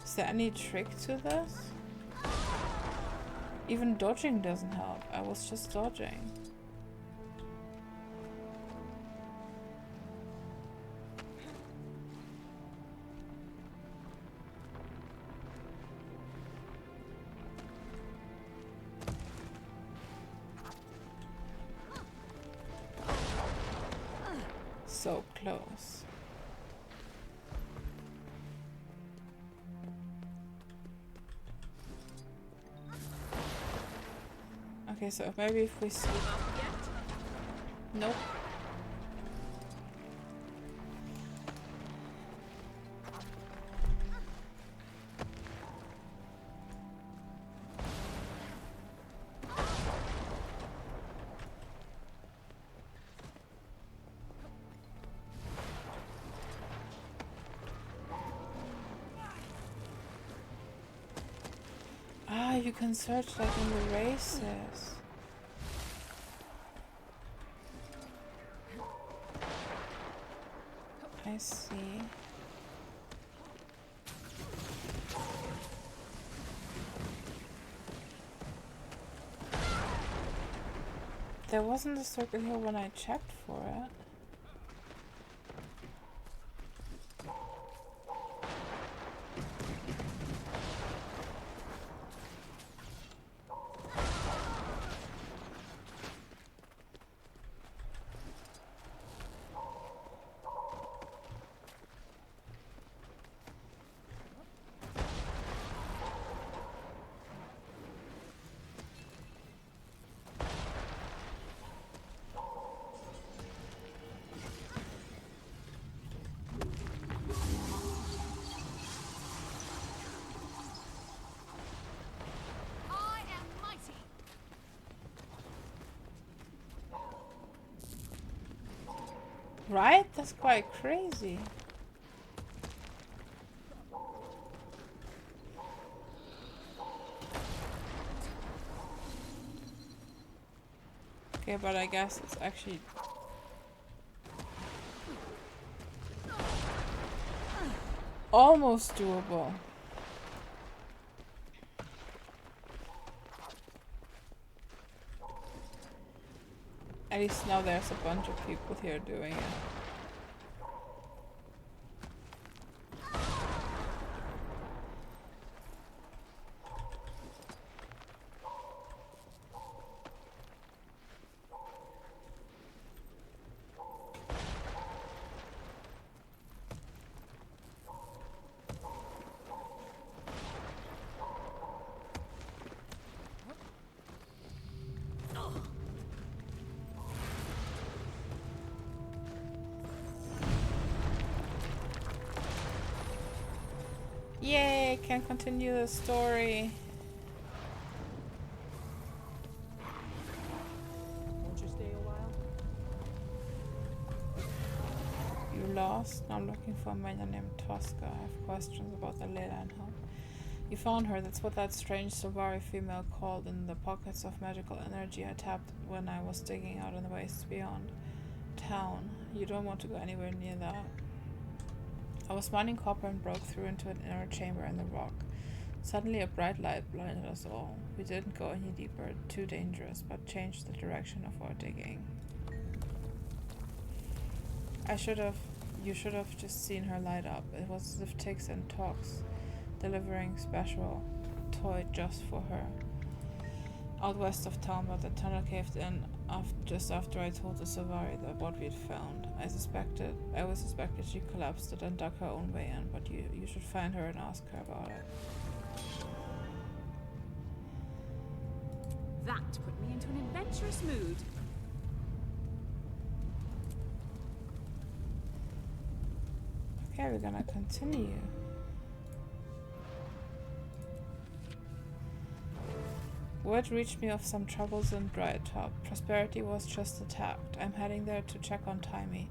Is there any trick to this? Even dodging doesn't help. I was just dodging. So close. Okay, so maybe if we see... Nope. Ah, you can search like in the races. I see. There wasn't a circle here when I checked for it. Right? That's quite crazy. Okay, but I guess it's actually almost doable. At least now there's a bunch of people here doing it. Yay, can continue the story. Won't you stay a while? You lost? I'm looking for a miner named Tosca. I have questions about the Leyline home. You found her, that's what that strange Silvari female called in the pockets of magical energy I tapped when I was digging out in the wastes beyond town. You don't want to go anywhere near that. I was mining copper and broke through into an inner chamber in the rock. Suddenly a bright light blinded us all. We didn't go any deeper, too dangerous, but changed the direction of our digging. You should have just seen her light up. It was as if Tix and Tox delivering special toy just for her. Out west of town, but the tunnel caved in just after I told the Silvari that what we'd found. I suspected she collapsed it and dug her own way in, but you should find her and ask her about it. That put me into an adventurous mood. Okay, we're gonna continue. Word reached me of some troubles in Drytop. Prosperity was just attacked. I'm heading there to check on Timey.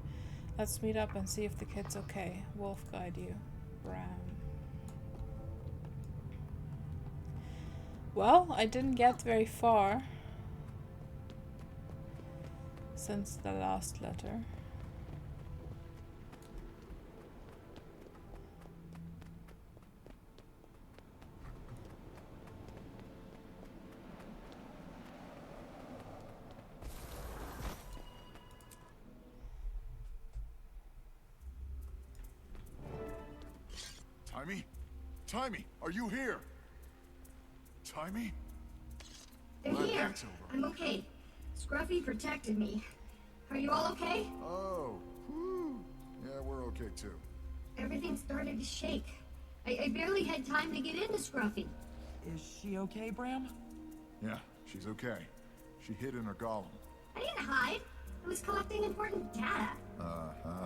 Let's meet up and see if the kid's okay. Wolf guide you. Bram. Well, I didn't get very far since the last letter. Timey? Timey, are you here? Timey? They're Glad here. that's over. I'm okay. Scruffy protected me. Are you all okay? Oh, whew. Yeah, we're okay too. Everything started to shake. I barely had time to get into Scruffy. Is she okay, Bram? Yeah, she's okay. She hid in her golem. I didn't hide. I was collecting important data. Uh-huh.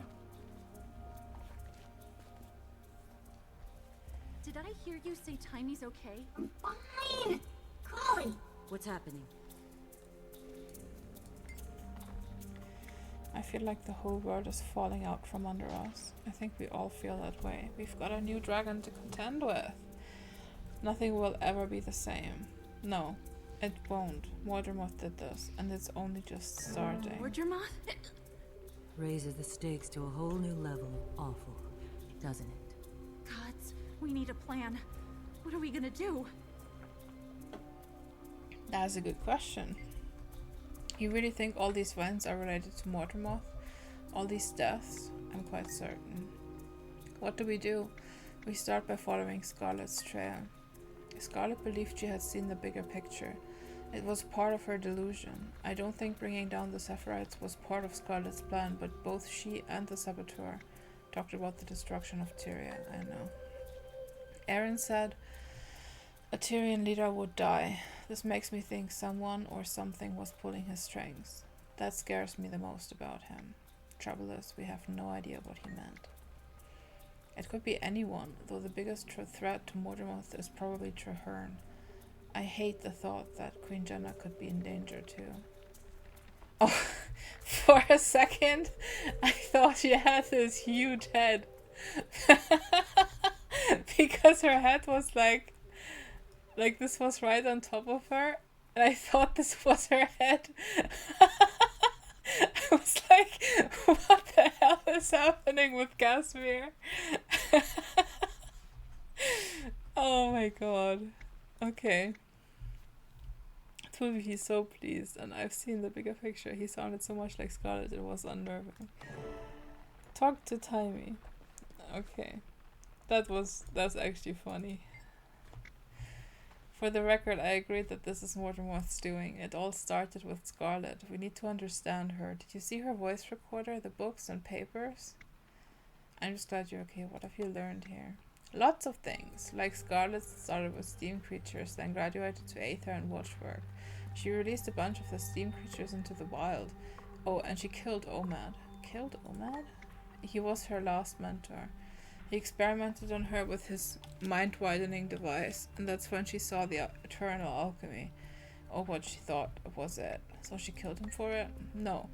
Did I hear you say Timey's okay? I'm fine! Collie! What's happening? I feel like the whole world is falling out from under us. I think we all feel that way. We've got a new dragon to contend with. Nothing will ever be the same. No, it won't. Mordermoth did this, and it's only just starting. Mordermoth? Raises the stakes to a whole new level of awful, doesn't it? Gods, we need a plan. What are we gonna do? That's a good question. You really think all these events are related to Mordermoth? All these deaths? I'm quite certain. What do? We start by following Scarlet's trail. Scarlet believed she had seen the bigger picture. It was part of her delusion. I don't think bringing down the Sephiroths was part of Scarlet's plan, but both she and the Saboteur talked about the destruction of Tyria, I know. Eren said a Tyrian leader would die. This makes me think someone or something was pulling his strings. That scares me the most about him. Trouble is, we have no idea what he meant. It could be anyone, though the biggest threat to Mordermoth is probably Traherne. I hate the thought that Queen Jenna could be in danger too. Oh, for a second, I thought she had this huge head. Because her head was like this was right on top of her, and I thought this was her head. I was like, what the hell is happening with Casimir? Oh my god. Okay. Twibi, he's so pleased, and I've seen the bigger picture. He sounded so much like Scarlet, it was unnerving. Talk to Timey. Okay. That's actually funny. For the record, I agree that this is Mordermoth's doing. It all started with Scarlet. We need to understand her. Did you see her voice recorder, the books and papers? I'm just glad you're okay. What have you learned here? Lots of things. Like Scarlet started with steam creatures, then graduated to Aether and Watchwork. She released a bunch of the steam creatures into the wild. Oh, and she killed Omad. Killed Omad? He was her last mentor. He experimented on her with his mind-widening device, and that's when she saw the eternal alchemy. Or what she thought was it. So she killed him for it? No.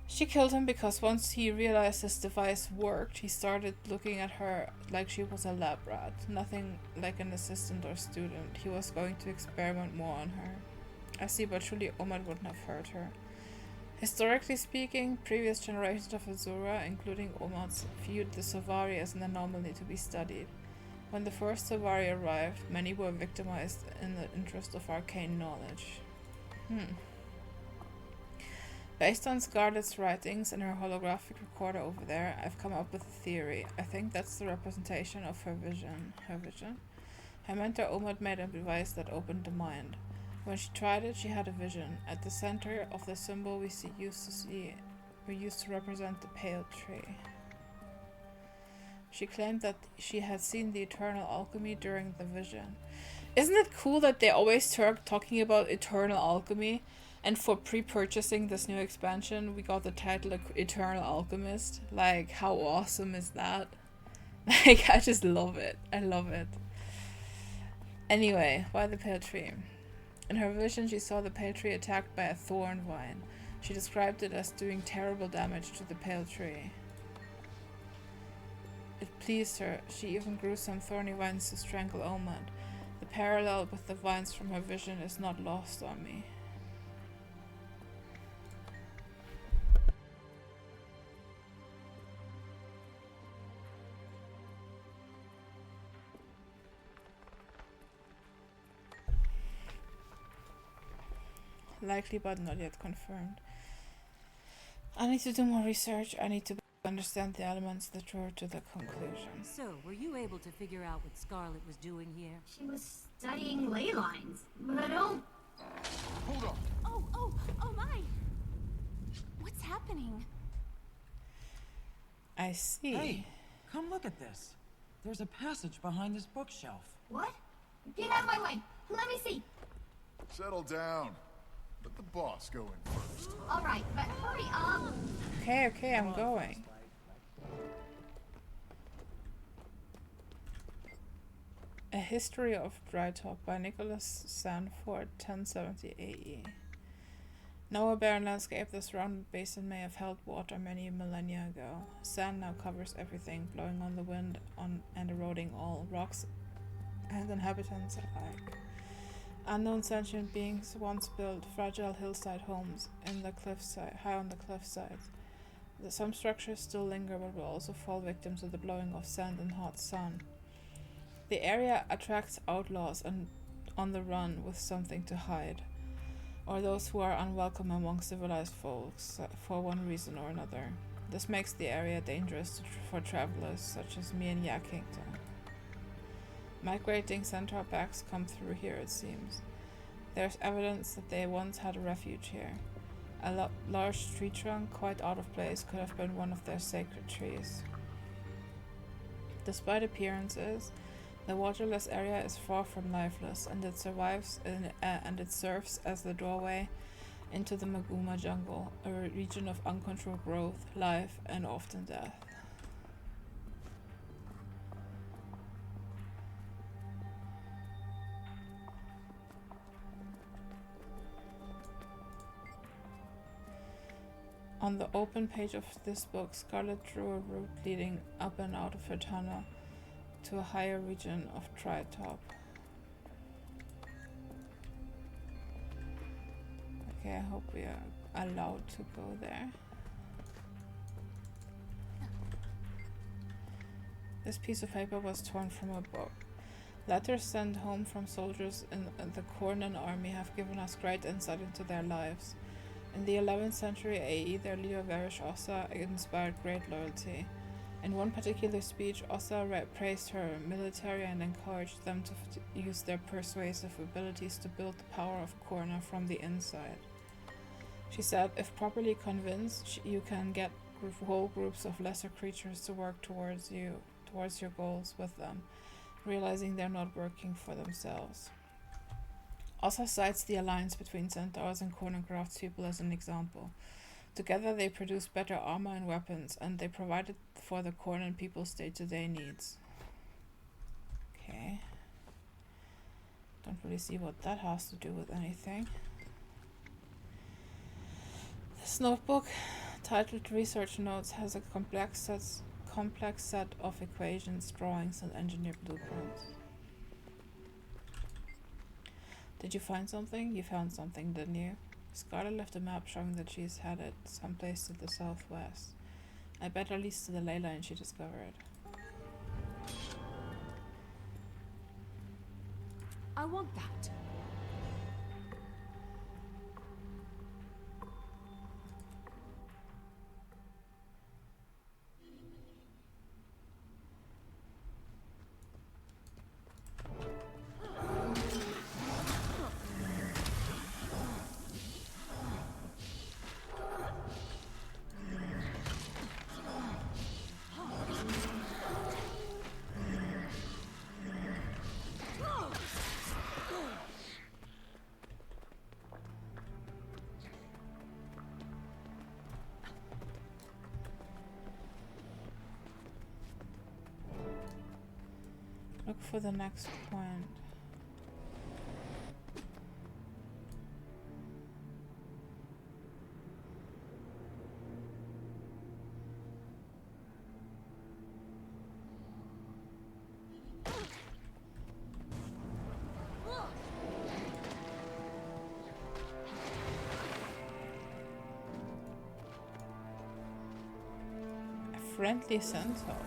She killed him because once he realized his device worked, he started looking at her like she was a lab rat. Nothing like an assistant or student. He was going to experiment more on her. I see, but surely Omad wouldn't have hurt her. Historically speaking, previous generations of Azura, including Omad's, viewed the Savari as an anomaly to be studied. When the first Savari arrived, many were victimized in the interest of arcane knowledge. Based on Scarlet's writings and her holographic recorder over there, I've come up with a theory. I think that's the representation of her vision. Her vision? Her mentor Omad made a device that opened the mind. When she tried it, she had a vision. At the center of the symbol we used to represent the pale tree. She claimed that she had seen the eternal alchemy during the vision. Isn't it cool that they always start talking about eternal alchemy? And for pre-purchasing this new expansion, we got the title Eternal Alchemist. Like, how awesome is that? Like, I just love it. I love it. Anyway, why the pale tree? In her vision, she saw the pale tree attacked by a thorn vine. She described it as doing terrible damage to the pale tree. It pleased her. She even grew some thorny vines to strangle Omad. The parallel with the vines from her vision is not lost on me. Likely, but not yet confirmed. I need to do more research. I need to understand the elements that drew her to the conclusion. So, were you able to figure out what Scarlet was doing here? She was studying ley lines, but I don't... Hold on! Oh my! What's happening? I see. Hey, come look at this. There's a passage behind this bookshelf. What? Get out of my way! Let me see! Settle down. Let the boss go in first. Alright, but hurry up! Okay, I'm going. A History of Drytop by Nicholas Sanford, 1070 AE. Now a barren landscape, the surrounded basin may have held water many millennia ago. Sand now covers everything, blowing on the wind and eroding all, rocks and inhabitants alike. Unknown sentient beings once built fragile hillside homes in the cliffside, high on the cliffsides. Some structures still linger but will also fall victim to the blowing of sand and hot sun. The area attracts outlaws and on the run with something to hide, or those who are unwelcome among civilized folks for one reason or another. This makes the area dangerous for travelers such as me and Yakington. Migrating centaur packs come through here, it seems. There's evidence that they once had a refuge here. A large tree trunk, quite out of place, could have been one of their sacred trees. Despite appearances, the waterless area is far from lifeless, and it serves as the doorway into the Maguma jungle, a region of uncontrolled growth, life, and often death. On the open page of this book, Scarlet drew a route leading up and out of her tunnel to a higher region of Drytop. Okay, I hope we are allowed to go there. This piece of paper was torn from a book. Letters sent home from soldiers in the Cornan army have given us great insight into their lives. In the 11th century AE, their leader Varish Ossa inspired great loyalty. In one particular speech, Ossa praised her military and encouraged them to use their persuasive abilities to build the power of Corna from the inside. She said, if properly convinced, you can get whole groups of lesser creatures to work towards your goals with them, realizing they're not working for themselves. Ossa cites the alliance between centaurs and Cornan craftspeople as an example. Together they produced better armor and weapons, and they provided for the Cornan people's day-to-day needs. Okay. Don't really see what that has to do with anything. This notebook, titled Research Notes, has a complex set of equations, drawings, and engineered blueprints. Did you find something? You found something, didn't you? Scarlet left a map showing that she's headed someplace to the southwest. I bet at least to the ley line she discovered. I want that. Look for the next point. A friendly centaur.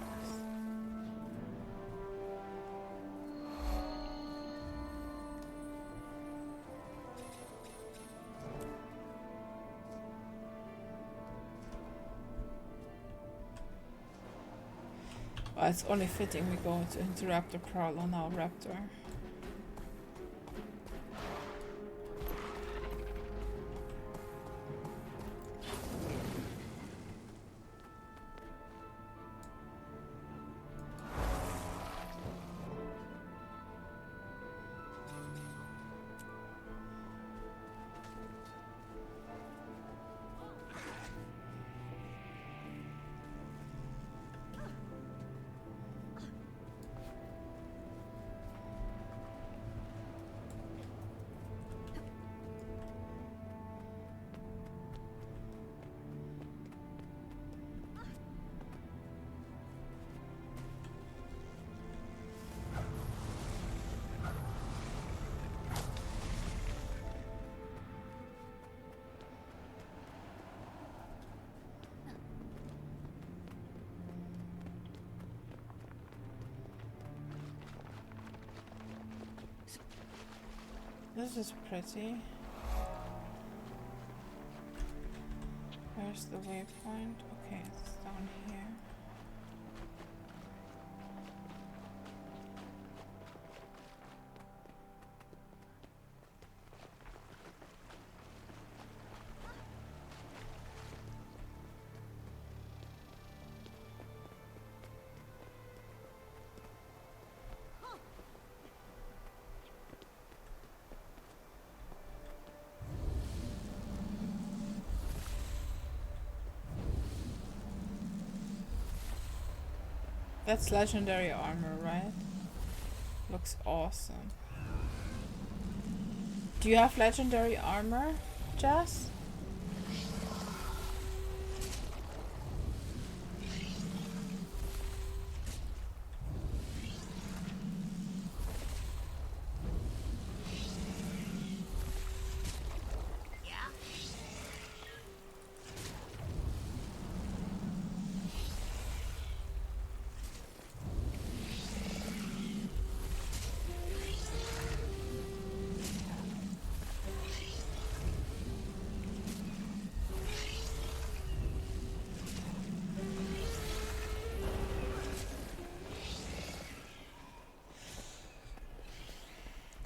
Well, it's only fitting we go to interrupt the prowl on our raptor. This is pretty. Where's the waypoint? Okay, it's down here. That's legendary armor, right? Looks awesome. Do you have legendary armor, Jess?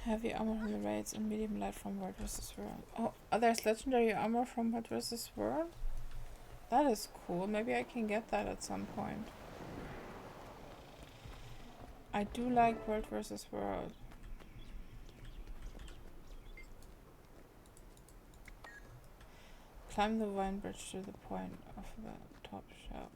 Heavy armor from the raids and medium light from World vs. World. Oh, there's legendary armor from World vs. World? That is cool. Maybe I can get that at some point. I do like World vs. World. Climb the vine bridge to the point of the top shelf.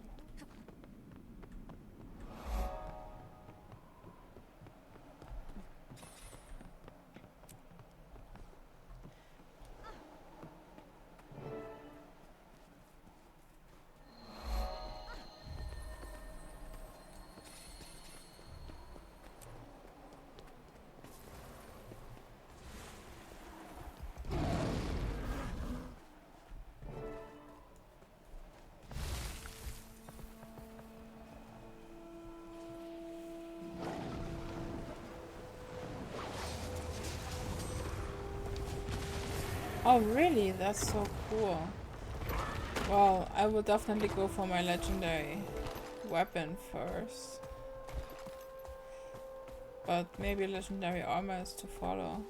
Oh really? That's so cool. Well, I will definitely go for my legendary weapon first. But maybe legendary armor is to follow.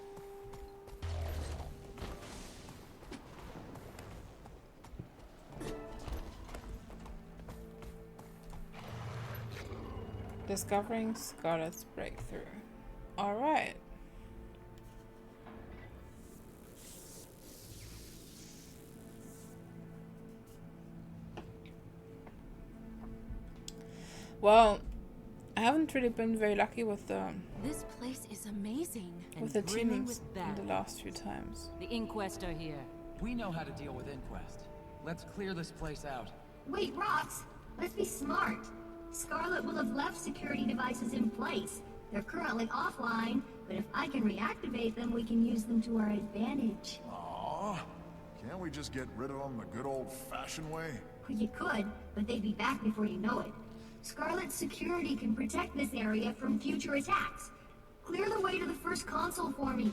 Discovering Scarlet's breakthrough. Alright. Well, I haven't really been very lucky with the This place is amazing. with the teamings in the last few times. The Inquest are here. We know how to deal with Inquest. Let's clear this place out. Wait, Rox! Let's be smart. Scarlet will have left security devices in place. They're currently offline, but if I can reactivate them, we can use them to our advantage. Aww. Can't we just get rid of them the good old-fashioned way? Well, you could, but they'd be back before you know it. Scarlet's security can protect this area from future attacks. Clear the way to the first console for me.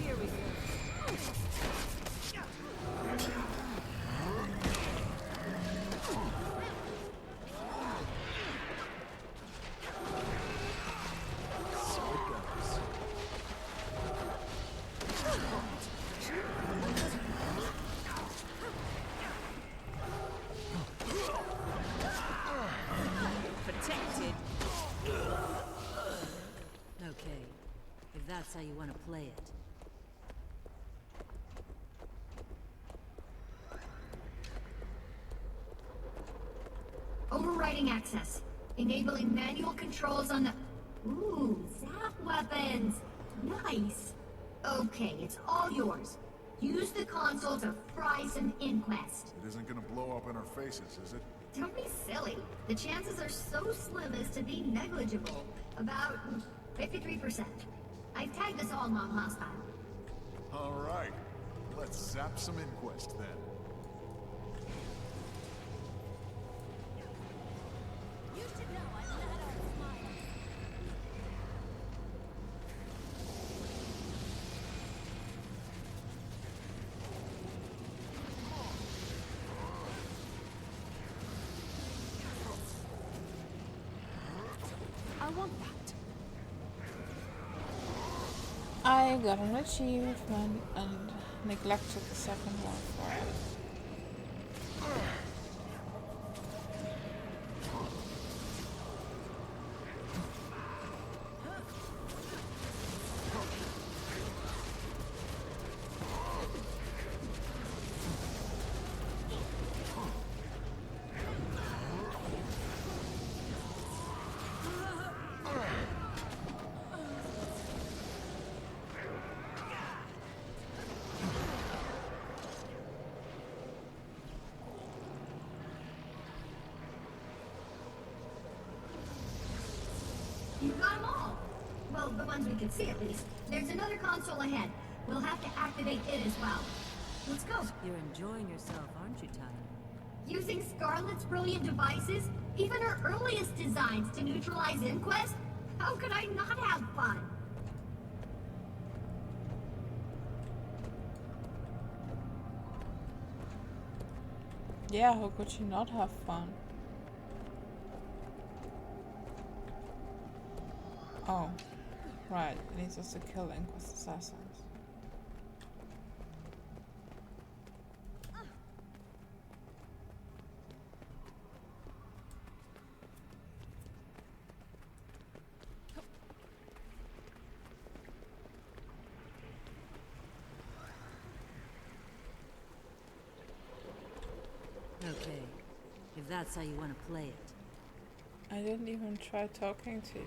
Here we go. Protected. Okay, if that's how you want to play it. Overriding access. Enabling manual controls on the... Ooh, zap weapons! Nice! Okay, it's all yours. Use the console to fry some Inquest. It isn't gonna blow up in our faces, is it? Don't be silly. The chances are so slim as to be negligible. About 53%. I tagged us all along last time. All right. Let's zap some Inquest then. You should know I let out a smile. I want that. I got an achievement and neglected the second one for it. You got them all. Well, the ones we can see at least. There's another console ahead. We'll have to activate it as well. Let's go. You're enjoying yourself, aren't you, Tyler? Using Scarlet's brilliant devices, even her earliest designs to neutralize Inquest? How could I not have fun? Yeah, how could she not have fun? Oh, right. It needs us to kill Inquest assassins. Okay, if that's how you want to play it. I didn't even try talking to you.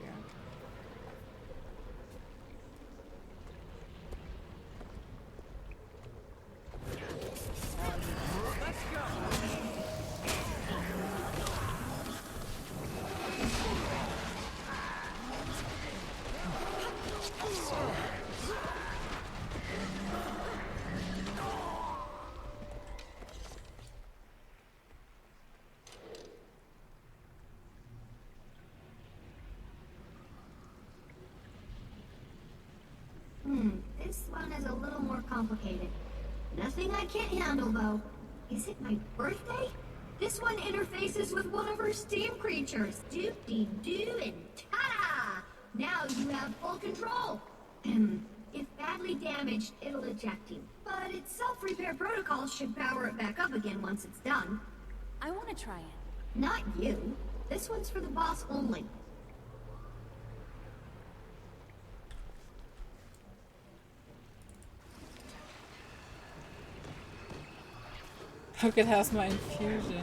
This one is a little more complicated. Nothing I can't handle, though. Is it my birthday? This one interfaces with one of her steam creatures. Doop-dee-doo and ta-da! Now you have full control. If badly damaged, it'll eject you. But its self-repair protocol should power it back up again once it's done. I want to try it. Not you. This one's for the boss only. Look, it has my infusion.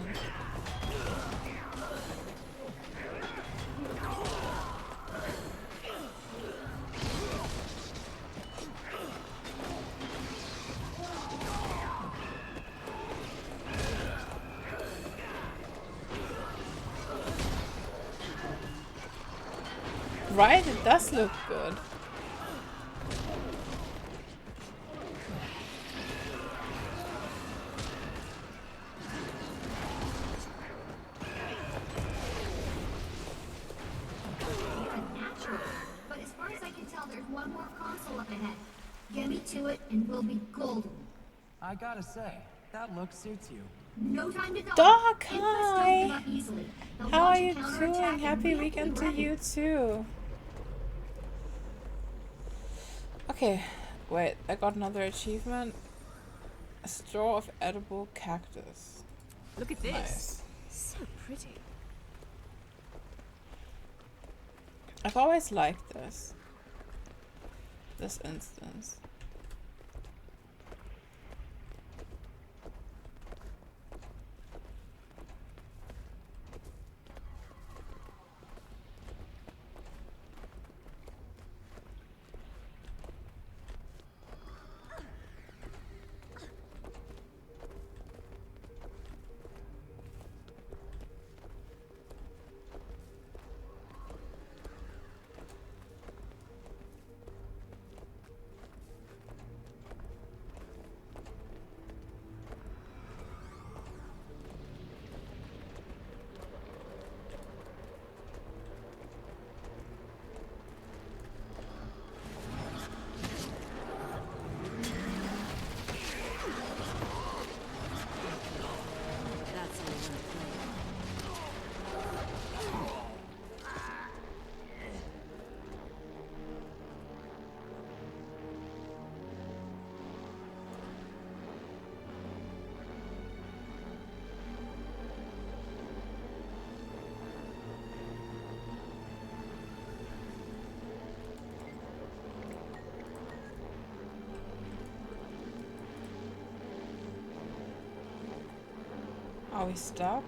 Right, it does look good. But as far as I can tell, there's one more console up ahead. Get me to it, and we'll be golden. I gotta say, that look suits you. No time to Doc, Inquest don't hi! give up easily. They'll How are launch a you counterattack doing? and Happy we'll be weekend to ready. you too. Okay, wait, I got another achievement. A straw of edible cactus. Look at this. Nice. So pretty. I've always liked this instance. Are we stuck?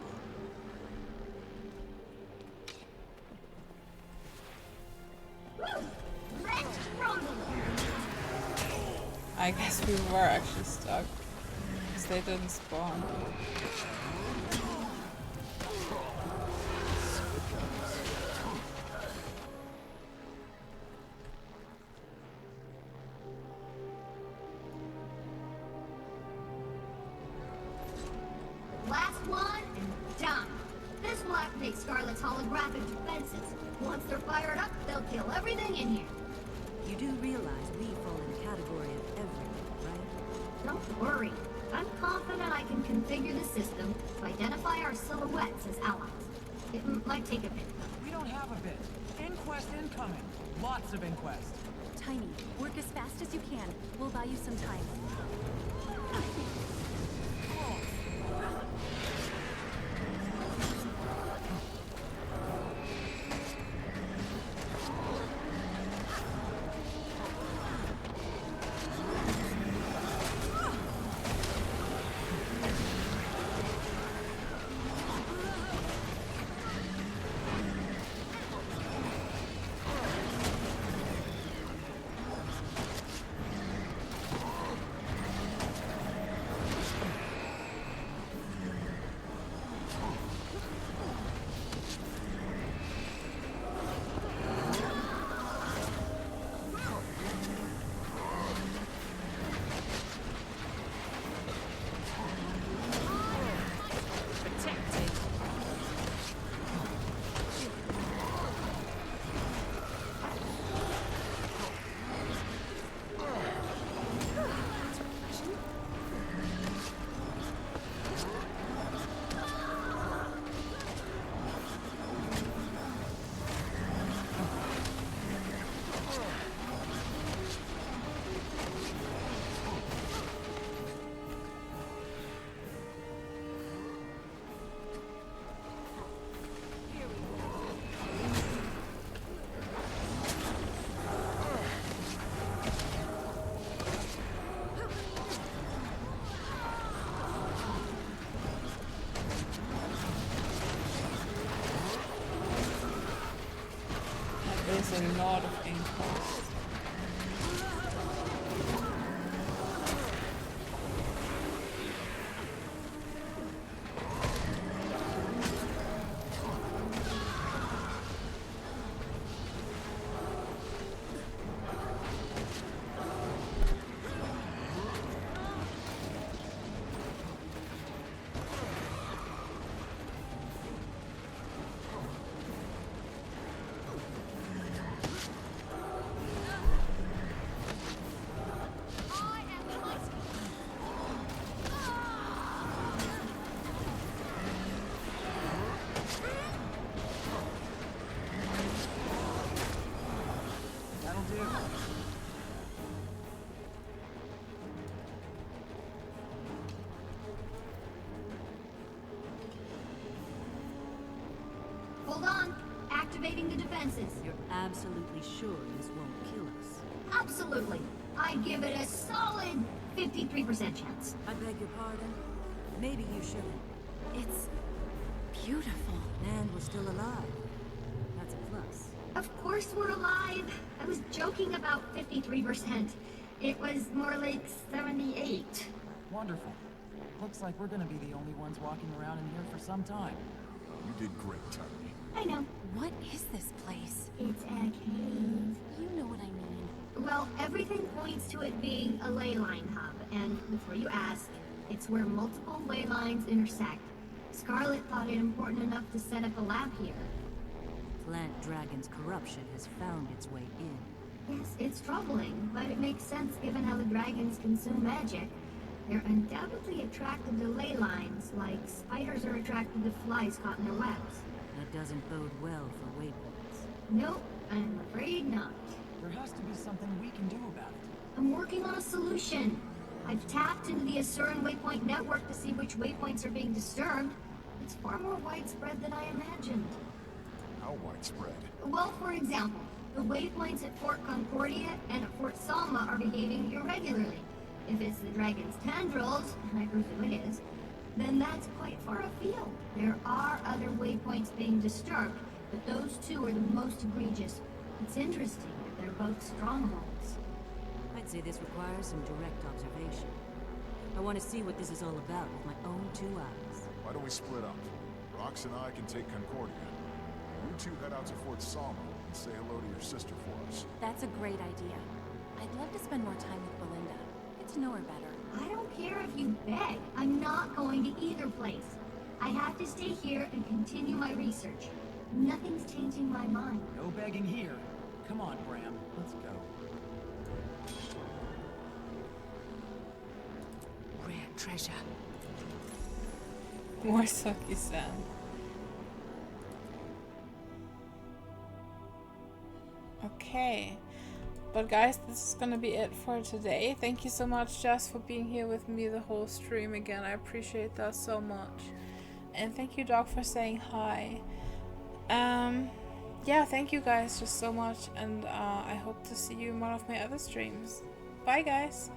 I guess we were actually stuck because they didn't spawn. Last one and done. This will activate Scarlet's holographic defenses. Once they're fired up, they'll kill everything in here. You do realize we fall in the category of everything, right? Don't worry. I'm confident I can configure the system to identify our silhouettes as allies. It might take a bit, though. We don't have a bit. Inquest incoming. Lots of inquest. Tiny, work as fast as you can. We'll buy you some time. There's a lot of inquest. Hold on. Activating the defenses. You're absolutely sure this won't kill us? Absolutely. I give it a solid 53% chance. I beg your pardon? Maybe you shouldn't. It's beautiful. And we're still alive. That's a plus. Of course we're alive. I was joking about 53%. It was more like 78. Wonderful. Looks like we're gonna be the only ones walking around in here for some time. You did great, Tiny. I know. What is this place? It's a cave. You know what I mean. Well, everything points to it being a ley line hub, and before you ask, it's where multiple ley lines intersect. Scarlet thought it important enough to set up a lab here. Plant Dragon's corruption has found its way in. Yes, it's troubling, but it makes sense given how the dragons consume magic. They're undoubtedly attracted to ley lines, like spiders are attracted to flies caught in their webs. That doesn't bode well for waypoints. Nope, I'm afraid not. There has to be something we can do about it. I'm working on a solution. I've tapped into the Asuran Waypoint network to see which waypoints are being disturbed. It's far more widespread than I imagined. How widespread? Well, for example, the waypoints at Fort Concordia and at Fort Salma are behaving irregularly. If it's the dragon's tendrils, and I presume it is, then that's quite far afield. There are other waypoints being disturbed, but those two are the most egregious. It's interesting that they're both strongholds. I'd say this requires some direct observation. I want to see what this is all about with my own 2 eyes. Why don't we split up? Rox and I can take Concordia. You two head out to Fort Salma and say hello to your sister for us. That's a great idea. I'd love to spend more time with Belinda. Get to know her better. I don't care if you beg. I'm not going to either place. I have to stay here and continue my research. Nothing's changing my mind. No begging here. Come on, Bram. Let's go. Rare treasure. More Saki-san. Okay. But guys, this is gonna be it for today. Thank you so much, Jess, for being here with me the whole stream again. I appreciate that so much. And thank you, Doc, for saying hi. Yeah, thank you guys just so much, and I hope to see you in one of my other streams. Bye, guys.